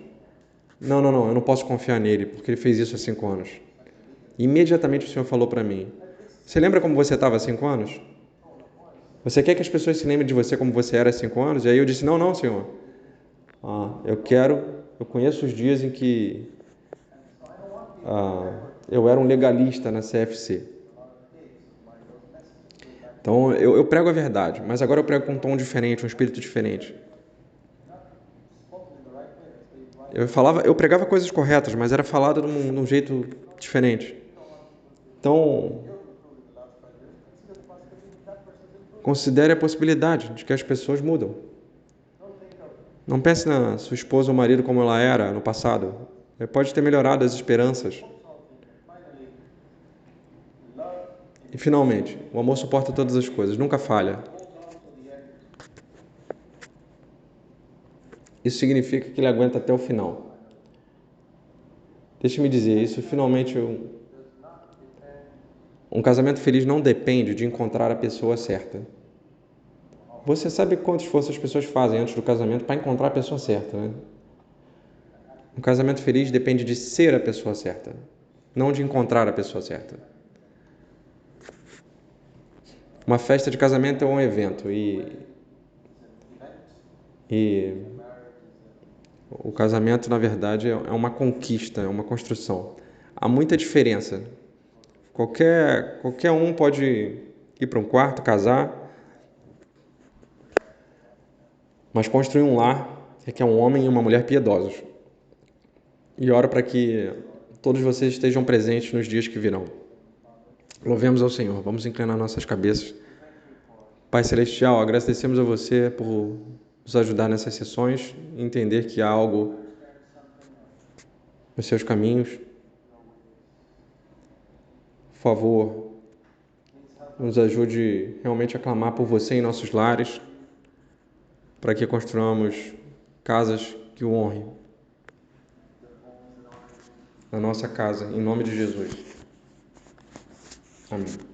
Não, eu não posso confiar nele, porque ele fez isso há 5 anos. E imediatamente o Senhor falou para mim, você lembra como você estava há 5 anos? Você quer que as pessoas se lembrem de você como você era há 5 anos? E aí eu disse, não, Senhor. Eu conheço os dias em que eu era um legalista na CFC. Então, eu prego a verdade, mas agora eu prego com um tom diferente, um espírito diferente. Eu pregava coisas corretas, mas era falado de um jeito diferente. Então, considere a possibilidade de que as pessoas mudam. Não pense na sua esposa ou marido como ela era no passado. Ele pode ter melhorado as esperanças. E, finalmente, o amor suporta todas as coisas, nunca falha. Isso significa que ele aguenta até o final. Deixe-me dizer, isso finalmente... Um casamento feliz não depende de encontrar a pessoa certa. Você sabe quanto esforço as pessoas fazem antes do casamento para encontrar a pessoa certa, né? Um casamento feliz depende de ser a pessoa certa, não de encontrar a pessoa certa. Uma festa de casamento é um evento e o casamento, na verdade, é uma conquista, é uma construção. Há muita diferença. Qualquer um pode ir para um quarto, casar, mas construir um lar requer um homem e uma mulher piedosos. E oro para que todos vocês estejam presentes nos dias que virão. Louvemos ao Senhor. Vamos inclinar nossas cabeças. Pai Celestial, agradecemos a você por nos ajudar nessas sessões e entender que há algo nos seus caminhos. favor, nos ajude realmente a clamar por você em nossos lares, para que construamos casas que o honrem. Na nossa casa, em nome de Jesus. Amém.